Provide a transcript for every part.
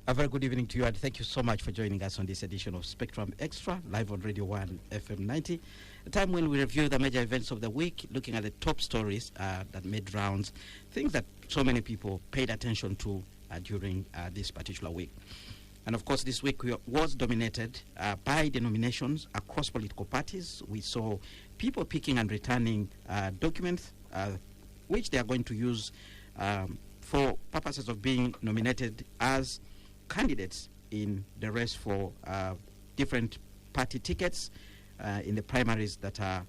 A very good evening to you, and thank you so much for joining us on this edition of Spectrum Extra, live on Radio 1 FM 90, a time when we review the major events of the week, looking at the top stories that made rounds, things that so many people paid attention to during this particular week. And of course, this week was dominated by the nominations across political parties. We saw people picking and returning documents which they are going to use for purposes of being nominated as candidates in the race for different party tickets in the primaries that are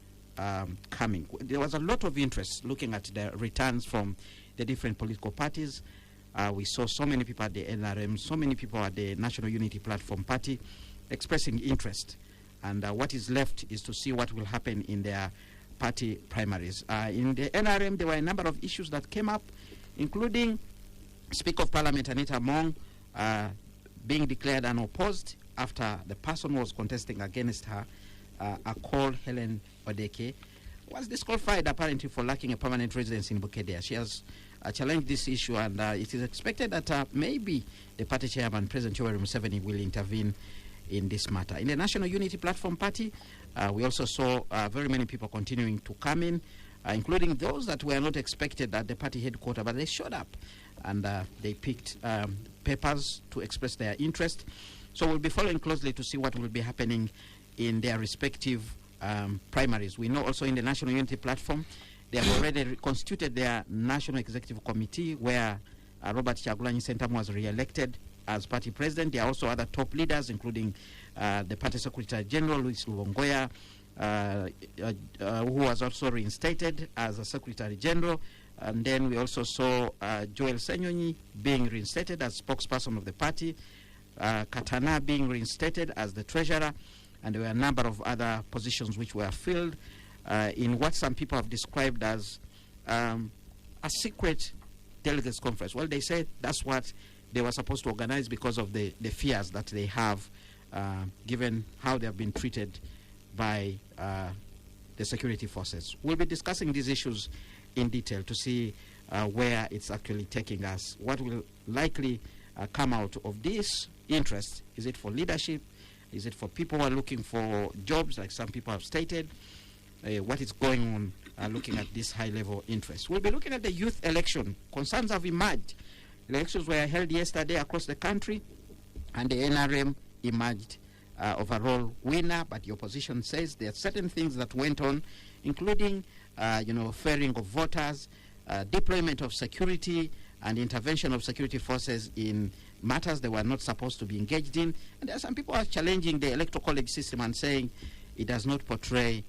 coming. There was a lot of interest looking at the returns from the different political parties. We saw so many people at the NRM, so many people at the National Unity Platform Party expressing interest. And what is left is to see what will happen in their party primaries. In the NRM, there were a number of issues that came up, including Speaker of Parliament Anita Among being declared unopposed after the person who was contesting against her, called Helen Odeke, was disqualified apparently for lacking a permanent residence in Bukedea. She has challenged this issue, and it is expected that maybe the party chairman, President Yoweri Museveni, will intervene in this matter. In the National Unity Platform Party, we also saw very many people continuing to come in, including those that were not expected at the party headquarters, but they showed up and they picked papers to express their interest. So we'll be following closely to see what will be happening in their respective primaries. We know also in the National Unity Platform, they have already constituted their National Executive Committee, where Robert Kyagulanyi Ssentamu was re-elected as party president. There are also other top leaders, including the party Secretary General, Louis Luongoya, who was also reinstated as a Secretary General. And then we also saw Joel Senyonyi being reinstated as spokesperson of the party, Katana being reinstated as the treasurer, and there were a number of other positions which were filled in what some people have described as a secret delegates conference. Well, they said that's what they were supposed to organize because of the fears that they have, given how they have been treated by the security forces. We'll be discussing these issues in detail to see where it's actually taking us. What will likely come out of this interest? Is it for leadership? Is it for people who are looking for jobs, like some people have stated? What is going on looking at this high-level interest? We'll be looking at the youth election. Concerns have emerged. Elections were held yesterday across the country, and the NRM emerged overall winner, but the opposition says there are certain things that went on, including ferrying of voters, deployment of security, and intervention of security forces in matters they were not supposed to be engaged in. And there are some people who are challenging the electoral college system and saying it does not portray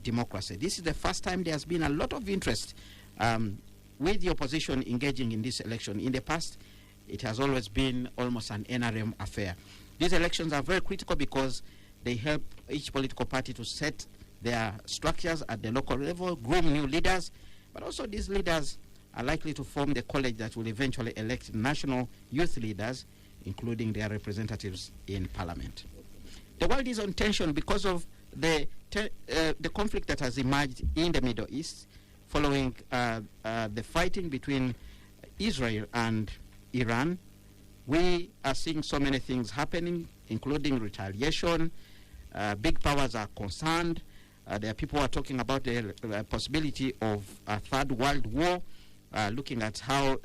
democracy. This is the first time there has been a lot of interest with the opposition engaging in this election. In the past, it has always been almost an NRM affair. These elections are very critical because they help each political party to set their structures at the local level, groom new leaders, but also these leaders are likely to form the college that will eventually elect national youth leaders, including their representatives in parliament. The world is on tension because of the conflict that has emerged in the Middle East following the fighting between Israel and Iran. We are seeing so many things happening, including retaliation. Big powers are concerned. There are people who are talking about the possibility of a third world war, looking at how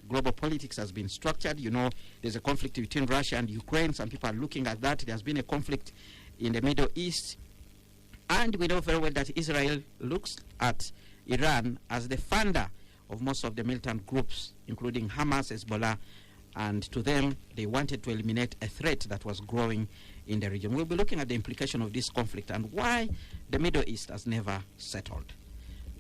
global politics has been structured. You know, there's a conflict between Russia and Ukraine. Some people are looking at that. There's been a conflict in the Middle East. And we know very well that Israel looks at Iran as the funder of most of the militant groups, including Hamas, Hezbollah, and to them, they wanted to eliminate a threat that was growing in the region. We'll be looking at the implication of this conflict and why the Middle East has never settled.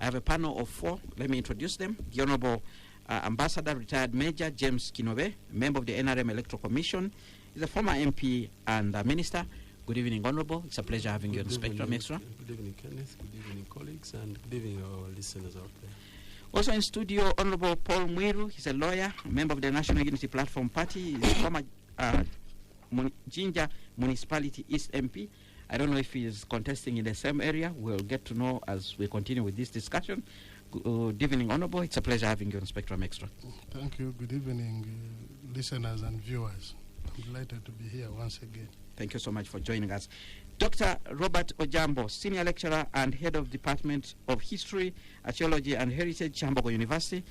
I have a panel of four. Let me introduce them. The Honorable Ambassador, Retired Major James Kinobe, member of the NRM Electoral Commission. He's a former MP and Minister. Good evening, Honorable. It's a pleasure having you on Spectrum Extra. Good evening, Kenneth. Good evening, colleagues, and good evening, our listeners out there. Also in studio, Honorable Paul Mwiru. He's a lawyer, member of the National Unity Platform Party. He's a former Jinja Municipality East MP. I don't know if he's contesting in the same area. We'll get to know as we continue with this discussion. Good evening, Honorable. It's a pleasure having you on Spectrum Extra. Thank you. Good evening, listeners and viewers. Delighted to be here once again. Thank you so much for joining us. Dr. Robert Ojambo, Senior Lecturer and Head of Department of History, Archaeology and Heritage, Chambogo University.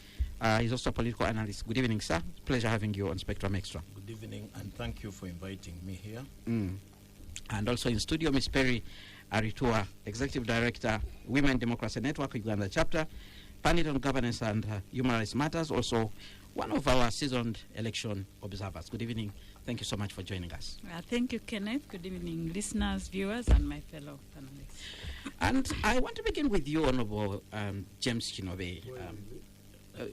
He's also a political analyst. Good evening, sir. Pleasure having you on Spectrum Extra. Good evening, and thank you for inviting me here. And also in studio, Ms. Perry Aritua, Executive Director, Women Democracy Network, Uganda Chapter, Panel on Governance and Human Rights Matters, also one of our seasoned election observers. Good evening. Thank you so much for joining us. Thank you, Kenneth. Good evening, listeners, viewers, and my fellow panelists. And I want to begin with you, Honorable James Chinobe.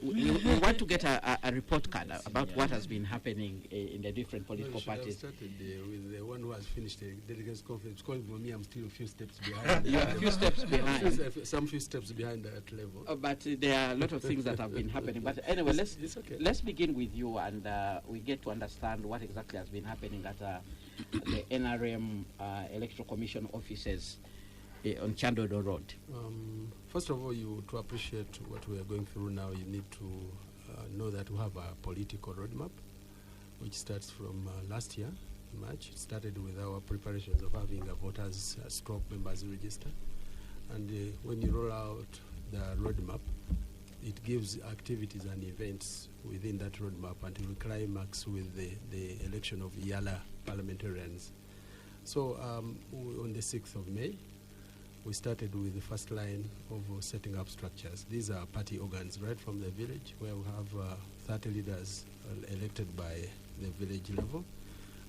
We want to get a report card about what has been happening in the different political parties. Started with the one who has finished the delegates conference. Calling for me, I'm still a few steps behind. You're a few steps behind. Some few steps behind that level. But there are a lot of things that have been happening. But anyway, okay. let's begin with you, and we get to understand what exactly has been happening at the NRM Electoral Commission offices on Chandodo Road. First of all, to appreciate what we are going through now, you need to know that we have a political roadmap, which starts from last year, in March. It started with our preparations of having a voters stroke members register. And when you roll out the roadmap, it gives activities and events within that roadmap until we climax with the election of Yala parliamentarians. So on the 6th of May, we started with the first line of setting up structures. These are party organs right from the village, where we have 30 leaders elected by the village level.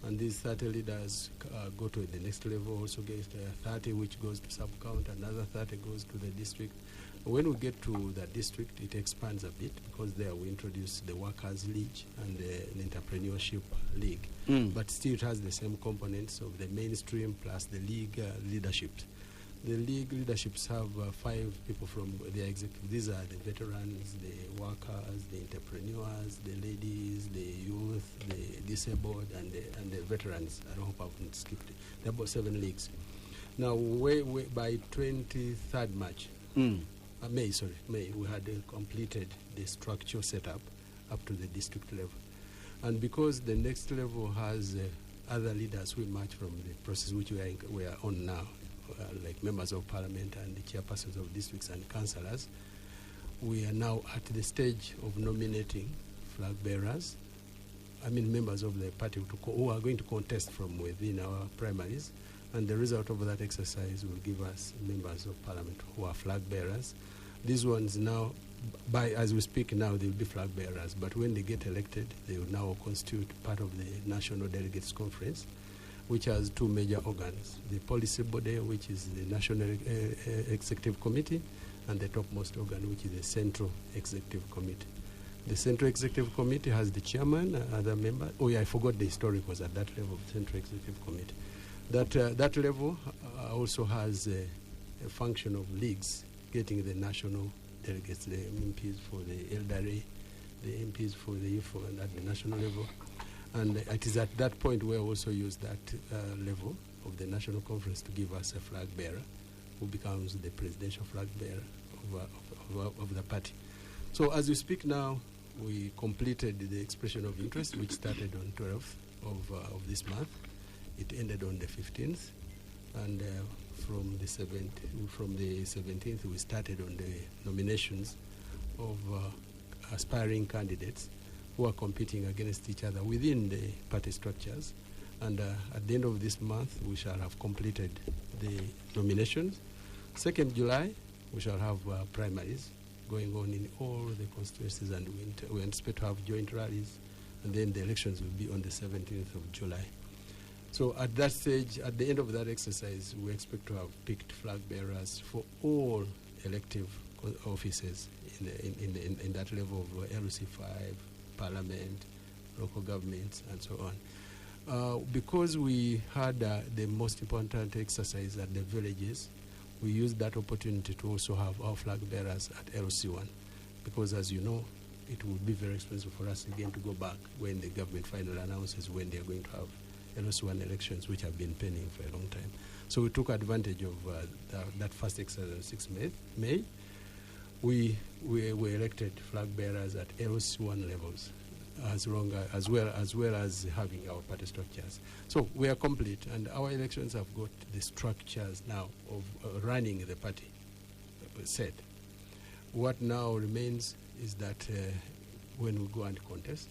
And these 30 leaders go to the next level, also get 30 which goes to sub-count, another 30 goes to the district. When we get to the district, it expands a bit because there we introduce the Workers' League and the Entrepreneurship League. But still it has the same components of the mainstream plus the league leadership. The league leaderships have 5 people from the executive. These are the veterans, the workers, the entrepreneurs, the ladies, the youth, the disabled, and the veterans. I hope I haven't skipped it. There are about 7 leagues. Now, by 23rd March, May, we had completed the structure setup up to the district level. And because the next level has other leaders who emerge from the process which we are on now, like members of parliament and the chairpersons of districts and councillors, we are now at the stage of nominating flag bearers, members of the party who are going to contest from within our primaries, and the result of that exercise will give us members of parliament who are flag bearers. These ones now, as we speak now, they will be flag bearers, but when they get elected, they will now constitute part of the National Delegates Conference, which has 2 major organs: the policy body, which is the National Executive Committee, and the topmost organ, which is the Central Executive Committee. The Central Executive Committee has the chairman, other members. Oh yeah, I forgot the historic was at that level of the Central Executive Committee. That level also has a function of leagues, getting the national delegates, the MPs for the elderly, the MPs for the youth, and at the national level. And it is at that point where we also use that level of the national conference to give us a flag bearer who becomes the presidential flag bearer of the party. So as we speak now, we completed the expression of interest, which started on 12th of this month. It ended on the 15th. And from the 17th, we started on the nominations of aspiring candidates who are competing against each other within the party structures. And at the end of this month, we shall have completed the nominations. 2nd July, we shall have primaries going on in all the constituencies, and we anticipate to have joint rallies, and then the elections will be on the 17th of July. So at that stage, at the end of that exercise, we expect to have picked flag bearers for all elective offices in that level of LC5, Parliament, local governments, and so on. Because we had the most important exercise at the villages, we used that opportunity to also have our flag bearers at LC1, because as you know, it would be very expensive for us again to go back when the government finally announces when they are going to have LC1 elections, which have been pending for a long time. So we took advantage of that first exercise on 6th May. We elected flag bearers at LC1 levels. as well as having our party structures. So we are complete, and our elections have got the structures now of running the party set. What now remains is that when we go and contest,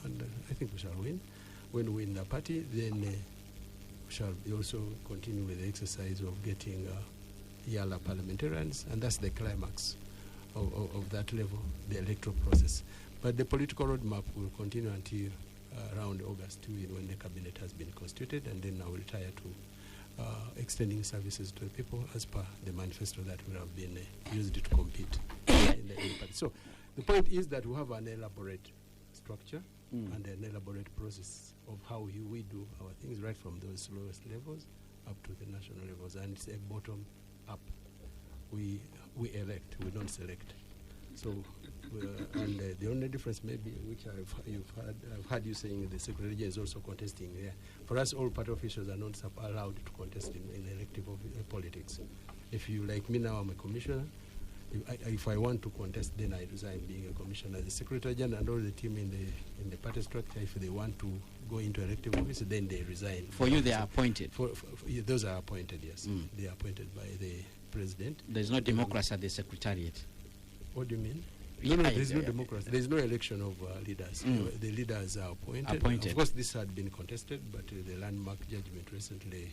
and I think we shall win. When we win the party, then we shall also continue with the exercise of getting Yala parliamentarians, and that's the climax of that level, the electoral process. But the political roadmap will continue until around August, when the cabinet has been constituted, and then I will retire to extending services to the people as per the manifesto that will have been used to compete in the party. So the point is that we have an elaborate structure and an elaborate process of how we do our things, right from those lowest levels up to the national levels, and it's a bottom up. We elect, we don't select. So, and the only difference maybe, which I've heard you saying, the Secretary General is also contesting there. For us, all party officials are not allowed to contest in elective politics. If you, like me now, I'm a commissioner. If I want to contest, then I resign being a commissioner. The Secretary General and all the team in the party structure, if they want to go into elective office, then they resign. For you, they are appointed? Those are appointed, yes. They are appointed by the President. There's no democracy at the Secretariat. What do you mean? No, there's no democracy. There's no election of leaders. The leaders are appointed. Of course, this had been contested, but the landmark judgment recently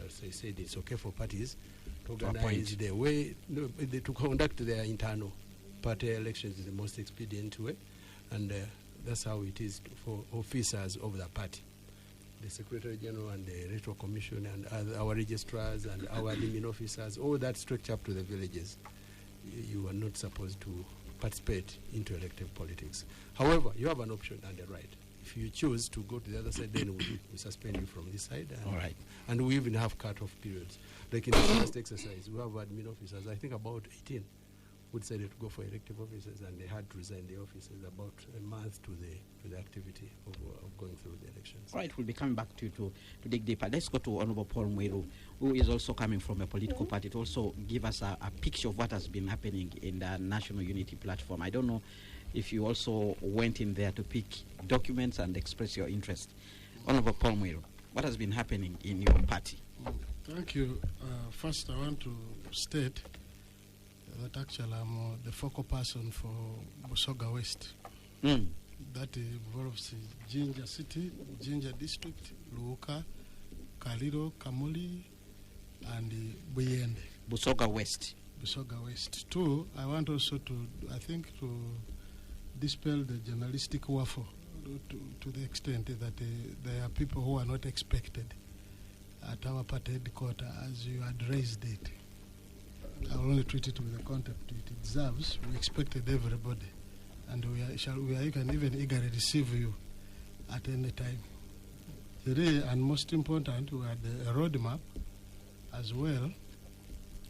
said it's okay for parties to organize the way, to conduct their internal party elections is the most expedient way, and that's how it is for officers of the party. The Secretary General and the Electoral Commission and our registrars and our admin officers, all that structure up to the villages. You are not supposed to participate into elective politics. However, you have an option and a right. If you choose to go to the other side, then we suspend you from this side. And, all right. And we even have cut-off periods. Like in the first exercise, we have admin officers, I think about 18, who decided to go for elective offices, and they had to resign the offices about a month to the activity of going through the elections. All right, we'll be coming back to dig deeper. Let's go to Honorable Paul Mwiru, who is also coming from a political party, to also give us a picture of what has been happening in the National Unity Platform. I don't know if you also went in there to pick documents and express your interest. Honorable Paul Mwiru, what has been happening in your party? Thank you. First, I want to state that actually I'm the focal person for Busoga West. That involves Jinja City, Jinja District, Luuka, Kaliro, Kamuli, and Buyende. Busoga West. Busoga West. Two, I want also to dispel the journalistic waffle to the extent that there are people who are not expected at our party headquarters as you had raised it. I will only treat it with the contempt it deserves. We expected everybody, and we can even eagerly receive you at any time. Today, and most important, we had a roadmap as well,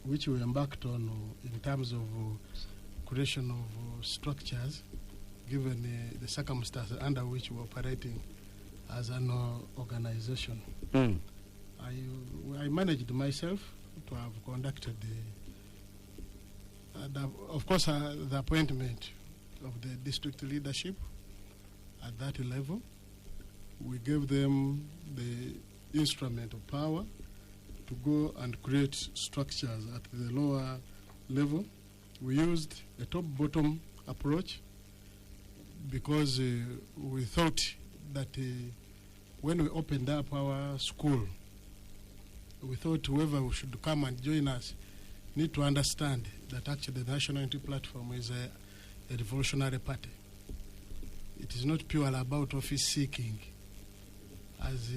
which we embarked on in terms of creation of structures, given the circumstances under which we're operating as an organization. I managed myself to have conducted of course, the appointment of the district leadership at that level. We gave them the instrument of power to go and create structures at the lower level. We used a top-bottom approach because we thought that when we opened up our school, we thought whoever should come and join us need to understand that actually the National Unity Platform is a revolutionary party. It is not purely about office seeking, as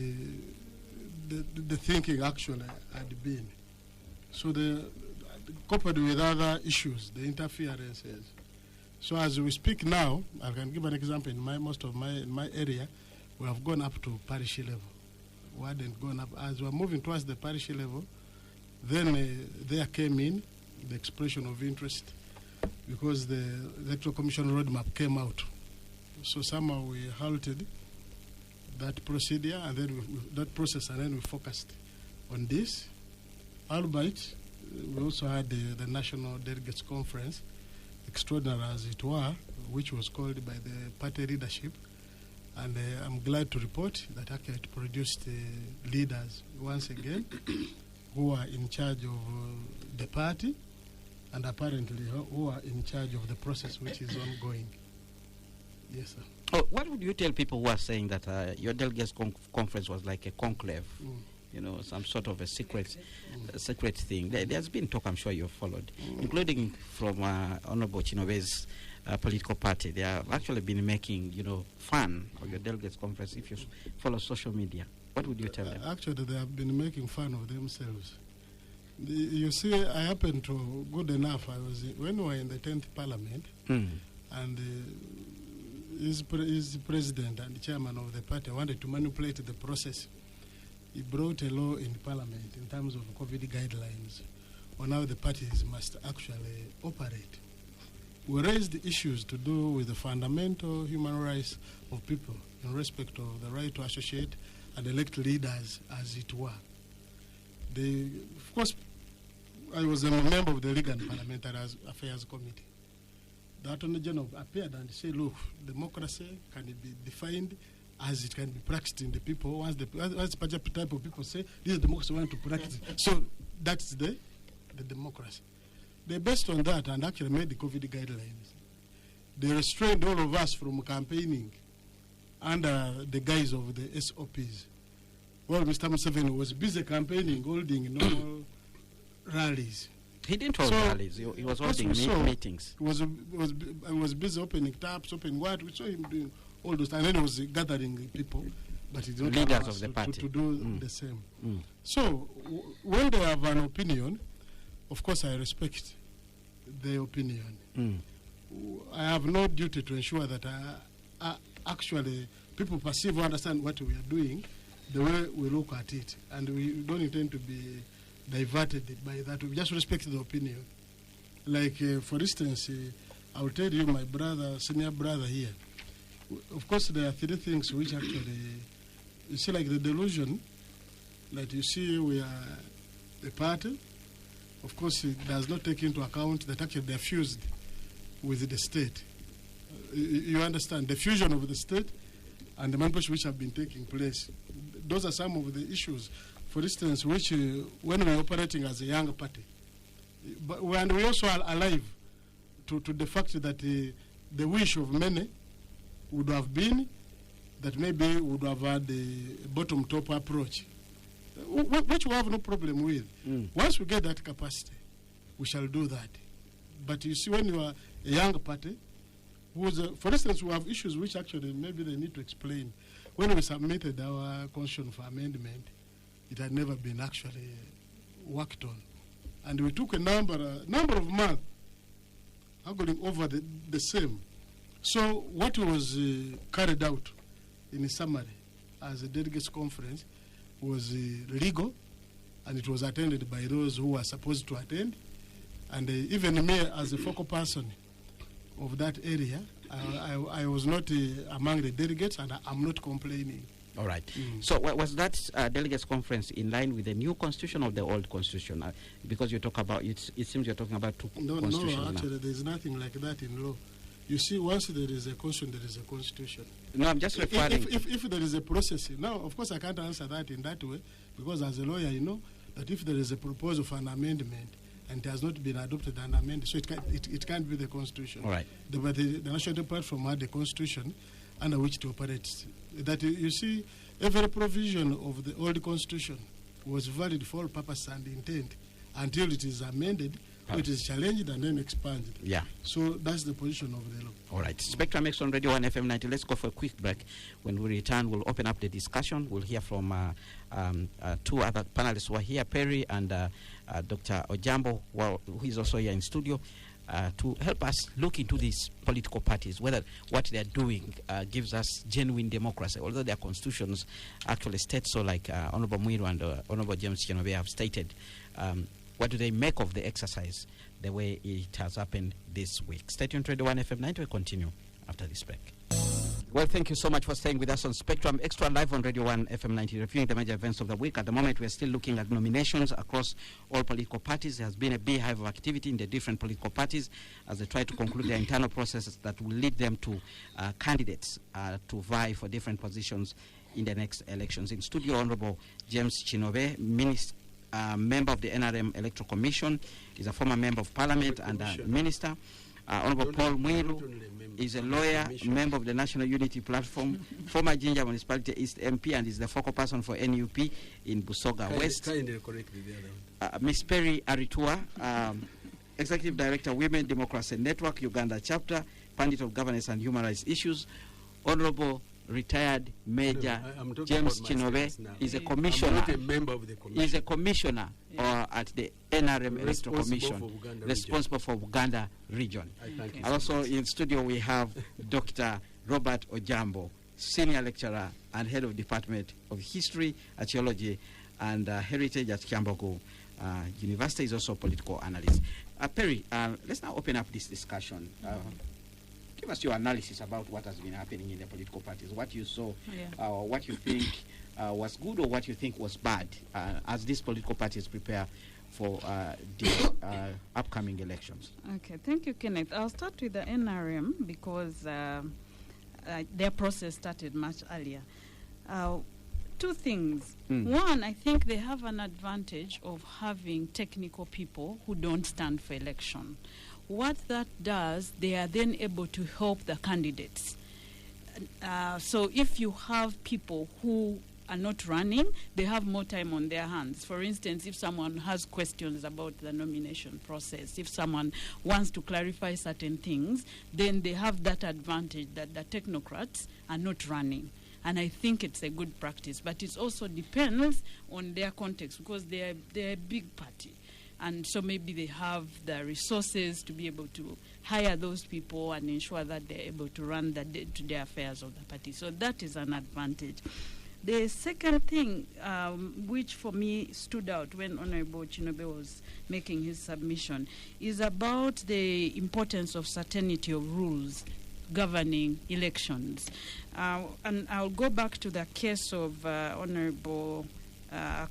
the thinking actually had been. So coupled with other issues, the interferences. So as we speak now, I can give an example. In my area, we have gone up to parish level. We hadn't gone up. As we're moving towards the parish level, then there came in the expression of interest because the Electoral Commission roadmap came out. So somehow we halted that procedure and then that process, and then we focused on this. Albeit, we also had the National Delegates Conference, extraordinary as it were, which was called by the party leadership. And I'm glad to report that actually it produced leaders once again who are in charge of the party and apparently who are in charge of the process which is ongoing. Yes, sir. Oh, what would you tell people who are saying that your delegates conference was like a conclave? You know, some sort of a secret thing. There's been talk, I'm sure you've followed, including from Honorable Chinobe's political party. They have actually been making, fun of your delegates conference if you follow social media. What would you tell them? Actually, they have been making fun of themselves. You see, I happened to, good enough, when we were in the 10th Parliament, and his president and chairman of the party wanted to manipulate the process. He brought a law in Parliament in terms of COVID guidelines on how the parties must actually operate. We raised issues to do with the fundamental human rights of people in respect of the right to associate and elect leaders, as it were. Of course, I was a member of the Legal and Parliamentary Affairs Committee. The Attorney General appeared and said, look, democracy can be defined as it can be practiced in the people. Once the type of people say, this is democracy we want to practice. So that's the democracy. They based on that and actually made the COVID guidelines. They restrained all of us from campaigning under the guise of the SOPs. Well, Mr. Museveni was busy campaigning, holding normal rallies. He didn't hold rallies. He was holding meetings. He was busy opening taps, opening what. We saw him doing all those, and then he was gathering people, but he did not leaders of the party to do the same. So when they have an opinion, of course I respect their opinion. I have no duty to ensure that actually people perceive or understand what we are doing the way we look at it, and we don't intend to be diverted by that. We just respect the opinion. Like, for instance, I will tell you, my brother, senior brother here, of course, there are three things which actually, you see, like the delusion that you see we are a party. Of course, it does not take into account that actually they are fused with the state. You understand, the fusion of the state and the manipulation which have been taking place. Those are some of the issues, for instance, which when we are operating as a young party, and we also are alive to the fact that the wish of many would have been that maybe we would have had a bottom-top approach, which we have no problem with. Once we get that capacity, we shall do that. But you see, when you are a young party, for instance, we have issues which actually maybe they need to explain. When we submitted our constitution for amendment, it had never been actually worked on. And we took a number of months arguing over the same. So what was carried out in a summary as a delegates conference was legal, and it was attended by those who were supposed to attend. And even me as a focal person of that area, I was not among the delegates, and I'm not complaining. All right. So was that delegates conference in line with the new constitution or the old constitution? Because you talk about, it seems you're talking about two constitutions. No, actually, there's nothing like that in law. You see, once there is a constitution, there is a constitution. No, I'm just referring... If there is a process, now, of course, I can't answer that in that way, because as a lawyer, you know that if there is a proposal for an amendment and it has not been adopted and amended, so it can't be the constitution. All right. But the national platform had the constitution under which it operates. That you see, every provision of the old constitution was valid for all purpose and intent until it is amended, or it is challenged and then expanded. Yeah. So that's the position of the law. All right. Spectrum X on Radio 1 FM 90. Let's go for a quick break. When we return, we'll open up the discussion. We'll hear from two other panelists who are here, Perry and Dr. Ojambo, who is also here in studio, to help us look into these political parties, whether what they're doing gives us genuine democracy, although their constitutions actually state so, like Honorable Muiru and Honorable James Chinobe have stated. What do they make of the exercise the way it has happened this week? Stay tuned to Radio 1 FM 90. We'll continue after this break. Well, thank you so much for staying with us on Spectrum Extra, live on Radio 1 FM 90, reviewing the major events of the week. At the moment, we're still looking at nominations across all political parties. There has been a beehive of activity in the different political parties as they try to conclude their internal processes that will lead them to candidates to vie for different positions in the next elections. In studio, Honorable James Chinobe, member of the NRM Electoral Commission, is a former member of Parliament and a minister. Honorable Paul Mwiru is a lawyer, member of the National Unity Platform, former Jinja Municipality East MP, and is the focal person for NUP in Busoga West. Ms. Perry Aritua, Executive Director, Women Democracy Network, Uganda Chapter, Pundit of Governance and Human Rights Issues. Honorable retired Major James Chinobe is a commissioner. I'm not a member of the commission. Is a commissioner at the NRM Electoral Commission, responsible for Uganda region. And also in studio we have Dr. Robert Ojambo, senior lecturer and head of Department of History, Archaeology, and Heritage at Kyambogo University. Is also a political analyst. Perry, let's now open up this discussion. Give us your analysis about what has been happening in the political parties, what you saw, what you think was good or what you think was bad as these political parties prepare for the upcoming elections. Okay, thank you, Kenneth. I'll start with the NRM because their process started much earlier. Two things. One, I think they have an advantage of having technical people who don't stand for election. What that does, they are then able to help the candidates. So if you have people who are not running, they have more time on their hands. For instance, if someone has questions about the nomination process, if someone wants to clarify certain things, then they have that advantage that the technocrats are not running. And I think it's a good practice. But it also depends on their context because they're a big party. And so maybe they have the resources to be able to hire those people and ensure that they're able to run the day-to-day affairs of the party. So that is an advantage. The second thing, which for me stood out when Honorable Chinobe was making his submission, is about the importance of certainty of rules governing elections. And I'll go back to the case of Honorable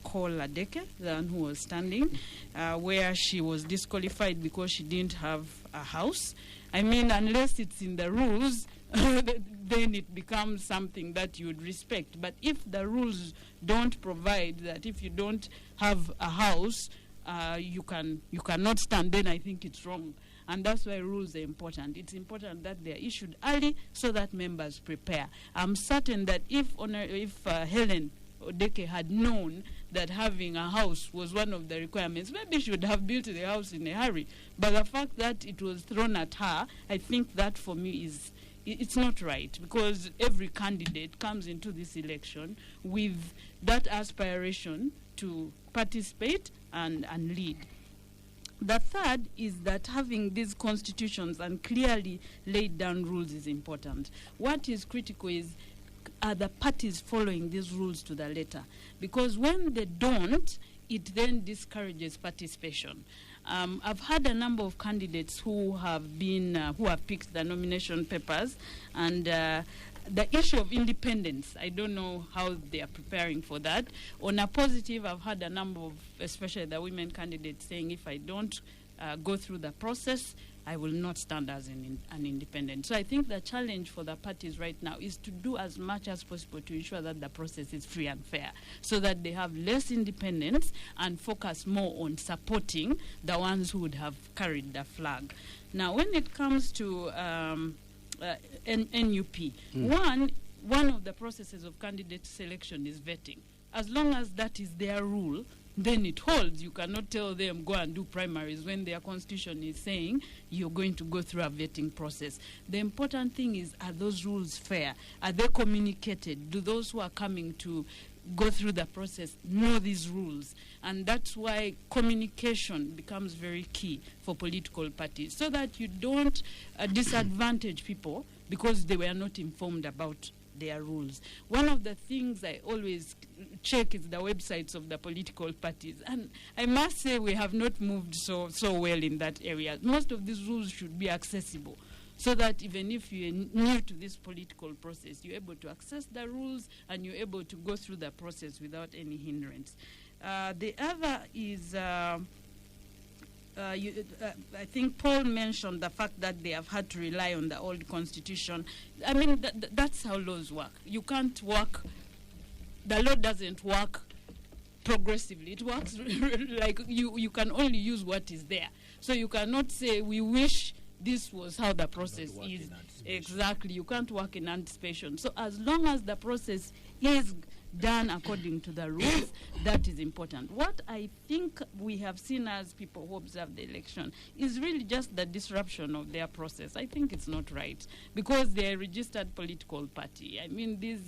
Cole Adeke, the one who was standing, where she was disqualified because she didn't have a house. I mean, unless it's in the rules, then it becomes something that you would respect. But if the rules don't provide that, if you don't have a house, you cannot stand, then I think it's wrong. And that's why rules are important. It's important that they are issued early so that members prepare. I'm certain that if Helen Odeke had known that having a house was one of the requirements, maybe she would have built the house in a hurry. But the fact that it was thrown at her, I think that for me it's not right, because every candidate comes into this election with that aspiration to participate and lead. The third is that having these constitutions and clearly laid down rules is important. What is critical is, are the parties following these rules to the letter? Because when they don't, it then discourages participation. I've had a number of candidates who have picked the nomination papers, and the issue of independence, I don't know how they are preparing for that. On a positive, I've had a number of, especially the women candidates, saying if I don't go through the process, I will not stand as an independent. So I think the challenge for the parties right now is to do as much as possible to ensure that the process is free and fair, so that they have less independence and focus more on supporting the ones who would have carried the flag. Now, when it comes to NUP, one of the processes of candidate selection is vetting. As long as that is their rule, then it holds. You cannot tell them go and do primaries when their constitution is saying you're going to go through a vetting process. The important thing is, are those rules fair? Are they communicated? Do those who are coming to go through the process know these rules? And that's why communication becomes very key for political parties, so that you don't disadvantage people because they were not informed about their rules. One of the things I always check is the websites of the political parties, and I must say we have not moved so well in that area. Most of these rules should be accessible, so that even if you're new to this political process, you're able to access the rules and you're able to go through the process without any hindrance. The other is, I think Paul mentioned the fact that they have had to rely on the old constitution. I mean, that's how laws work. You can't work, the law doesn't work progressively. It works like you can only use what is there. So you cannot say, we wish this was how the process is. Exactly. You can't work in anticipation. So as long as the process is done according to the rules, that is important. What I think we have seen as people who observe the election is really just the disruption of their process. I think it's not right because they're a registered political party. I mean, these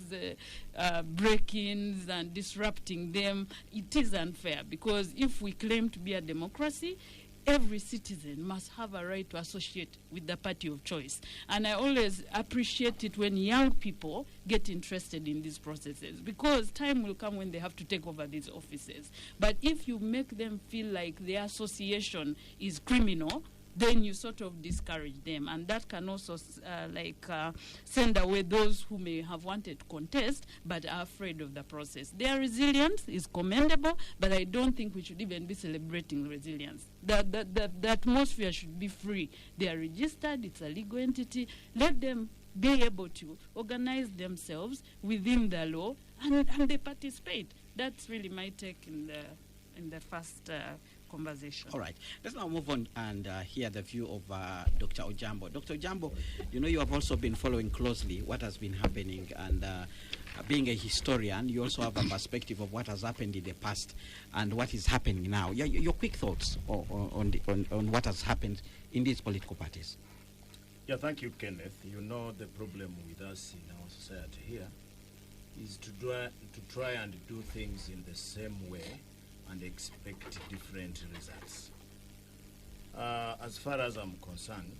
break-ins and disrupting them, it is unfair because if we claim to be a democracy, every citizen must have a right to associate with the party of choice. And I always appreciate it when young people get interested in these processes because time will come when they have to take over these offices. But if you make them feel like their association is criminal, then you sort of discourage them. And that can also send away those who may have wanted to contest but are afraid of the process. Their resilience is commendable, but I don't think we should even be celebrating resilience. The atmosphere should be free. They are registered, it's a legal entity. Let them be able to organize themselves within the law and they participate. That's really my take in the first conversation. All right. Let's now move on and hear the view of Dr. Ojambo. Dr. Ojambo, you have also been following closely what has been happening, and being a historian, you also have a perspective of what has happened in the past and what is happening now. Your quick thoughts on what has happened in these political parties. Yeah, thank you, Kenneth. The problem with us in our society here is to try and do things in the same way and expect different results. As far as I'm concerned,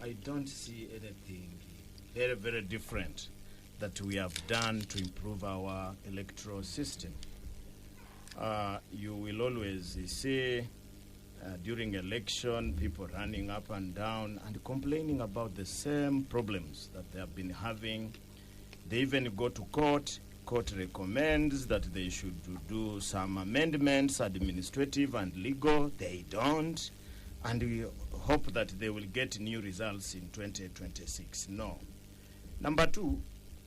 I don't see anything very, very different that we have done to improve our electoral system. You will always see during election people running up and down and complaining about the same problems that they have been having. They even go to court. Court recommends that they should do some amendments, administrative and legal. They don't. And we hope that they will get new results in 2026. No. Number two,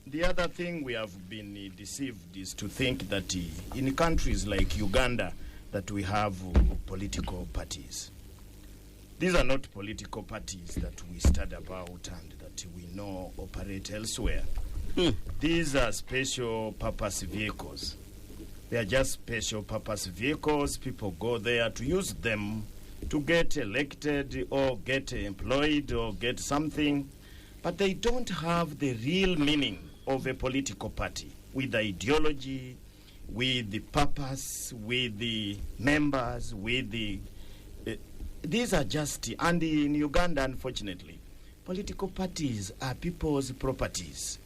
the other thing we have been deceived is to think that in countries like Uganda that we have political parties. These are not political parties that we study about and that we know operate elsewhere. These are special purpose vehicles. They are just special purpose vehicles. People go there to use them to get elected or get employed or get something. But they don't have the real meaning of a political party with the ideology, with the purpose, with the members, with the... these are just... And in Uganda, unfortunately, political parties are people's properties.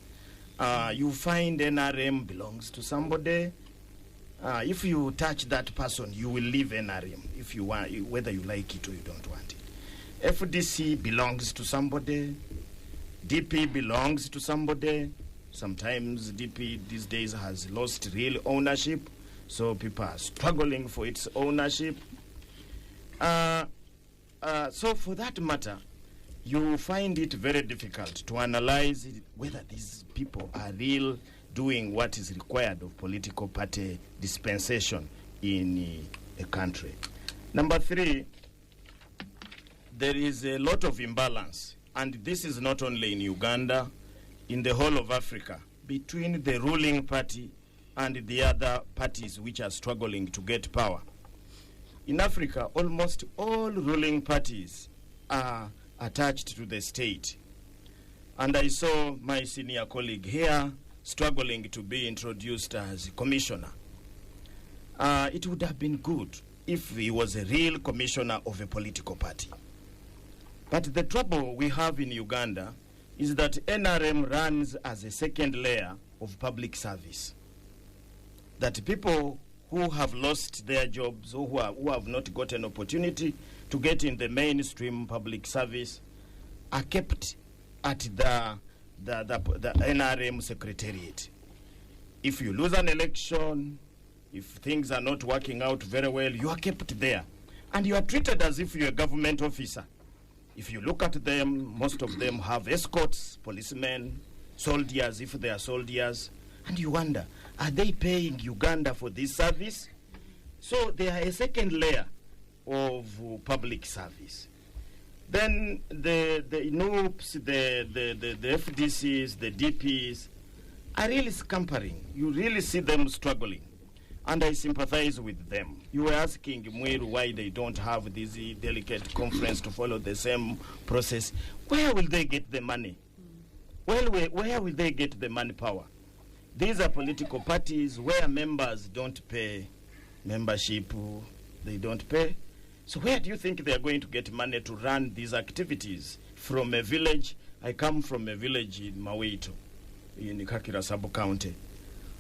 You find NRM belongs to somebody. If you touch that person, you will leave NRM if you want, whether you like it or you don't want it. FDC belongs to somebody. DP belongs to somebody. Sometimes DP these days has lost real ownership, so people are struggling for its ownership. So for that matter, you find it very difficult to analyze whether these people are real doing what is required of political party dispensation in a country. Number three, there is a lot of imbalance, and this is not only in Uganda, in the whole of Africa, between the ruling party and the other parties which are struggling to get power. In Africa, almost all ruling parties are attached to the state. And I saw my senior colleague here struggling to be introduced as commissioner. It would have been good if he was a real commissioner of a political party. But the trouble we have in Uganda is that NRM runs as a second layer of public service. That people who have lost their jobs or who have not got an opportunity to get in the mainstream public service are kept at the NRM secretariat. If you lose an election, if things are not working out very well, you are kept there. And you are treated as if you're a government officer. If you look at them, most of them have escorts, policemen, soldiers, if they are soldiers. And you wonder, are they paying Uganda for this service? So they are a second layer of public service. Then the NOOPs, the FDCs, the DPs are really scampering. You really see them struggling. And I sympathize with them. You were asking Mwiru why they don't have this delicate conference to follow the same process. Where will they get the money? Well, where will they get the manpower? These are political parties where members don't pay membership, they don't pay. So where do you think they are going to get money to run these activities? From a village, I come from a village in Maweito, in Kakira sub-county.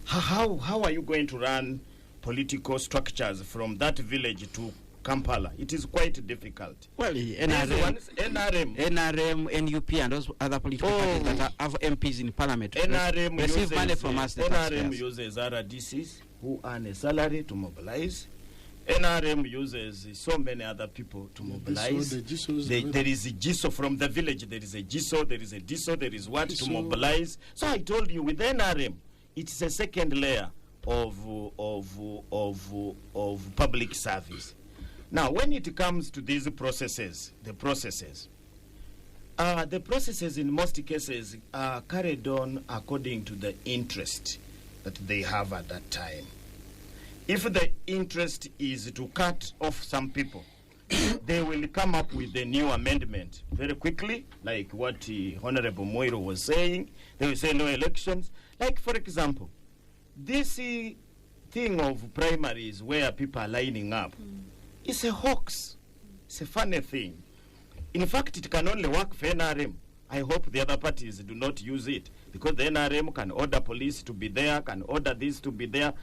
How are you going to run political structures from that village to Kampala? It is quite difficult. Well, NRM, NUP, and those other political parties that have MPs in parliament receive money from us. NRM uses RDCs who earn a salary to mobilize. NRM uses so many other people to mobilize. There is a GISO from the village. There is a GISO, there is a DISO, there is what to mobilize. So I told you, with NRM, it's a second layer of public service. Now, when it comes to these processes, the processes in most cases are carried on according to the interest that they have at that time. If the interest is to cut off some people, they will come up with a new amendment very quickly, like what Honorable Moiro was saying. They will say no elections. Like, for example, this thing of primaries where people are lining up, it's a hoax. It's a funny thing. In fact, it can only work for NRM. I hope the other parties do not use it, because the NRM can order police to be there, can order this to be there.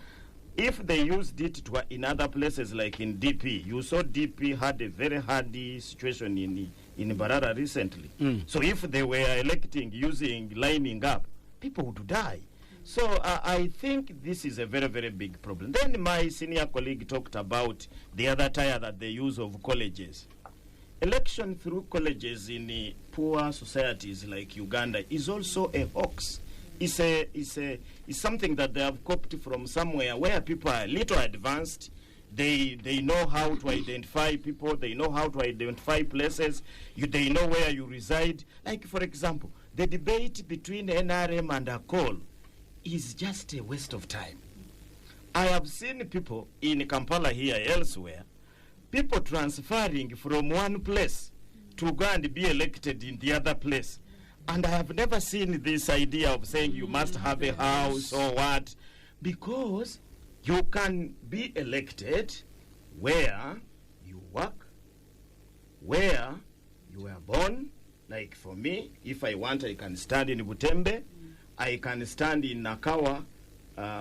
If they used it in other places like in DP, you saw DP had a very hardy situation in Barara recently. So if they were electing using lining up, people would die. So I think this is a very, very big problem. Then my senior colleague talked about the other tire that they use of colleges. Election through colleges in poor societies like Uganda is also a hoax. It's something that they have copied from somewhere where people are a little advanced. They know how to identify people. They know how to identify places. They know where you reside. Like, for example, the debate between NRM and ACOL is just a waste of time. I have seen people in Kampala here, elsewhere, people transferring from one place to go and be elected in the other place. And I have never seen this idea of saying you must have a house or what, because you can be elected where you work, where you were born. Like for me, if I want, I can stand in Butembe, I can stand in Nakawa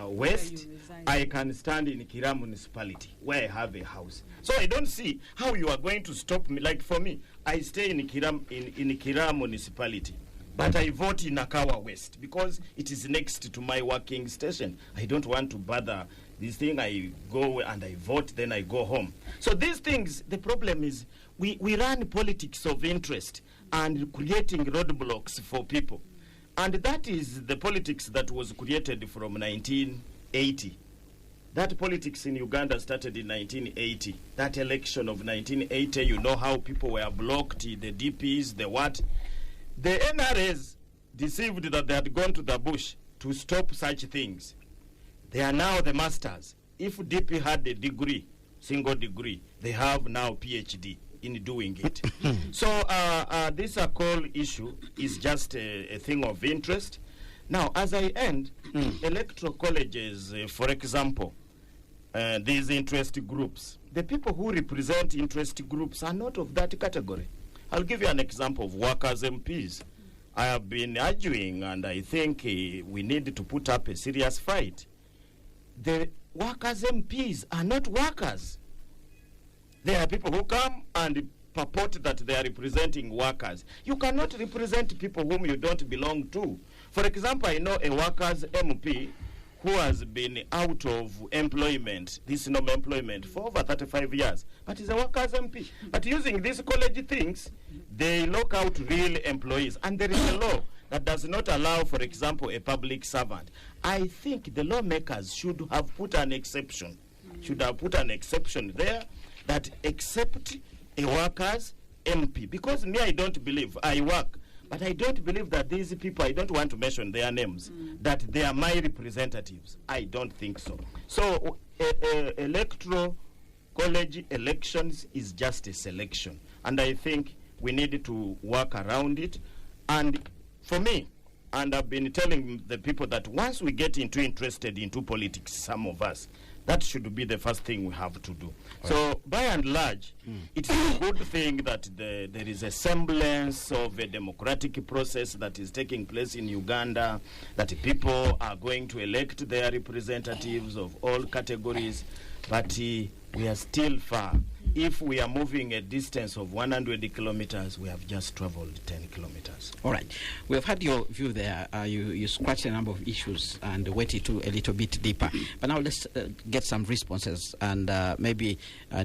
West, I can stand in Kira municipality where I have a house. So I don't see how you are going to stop me. Like for me, I stay in Kira municipality, but I vote in Nakawa West because it is next to my working station. I don't want to bother this thing. I go and I vote, then I go home. So these things, the problem is we run politics of interest and creating roadblocks for people. And that is the politics that was created from 1980. That politics in Uganda started in 1980. That election of 1980, you know how people were blocked, the DPs, the what. The NRAs deceived that they had gone to the bush to stop such things. They are now the masters. If DP had a degree, single degree, they have now PhD in doing it. So this call issue is just a thing of interest. Now, as I end, electoral colleges, for example, these interest groups, the people who represent interest groups are not of that category. I'll give you an example of workers MPs. I have been arguing, and I think we need to put up a serious fight. The workers MPs are not workers. There are people who come and purport that they are representing workers. You cannot represent people whom you don't belong to. For example, I know a workers MP who has been out of employment, this normal employment, for over 35 years. But he's a workers MP. But using these college things, they lock out real employees. And there is a law that does not allow, for example, a public servant. I think the lawmakers should have put an exception. Should have put an exception there that except a workers MP. Because me, I don't believe, I work, but I don't believe that these people, I don't want to mention their names, that they are my representatives. I don't think so. So electoral college elections is just a selection. And I think we need to work around it. And for me, and I've been telling the people that once we get interested into politics, some of us, that should be the first thing we have to do. Right. So, by and large, it's a good thing that there is a semblance of a democratic process that is taking place in Uganda, that people are going to elect their representatives of all categories, but we are still far. If we are moving a distance of 100 kilometers, we have just traveled 10 kilometers. All right. We have had your view there. You scratched a number of issues and went into a little bit deeper. But now let's get some responses and maybe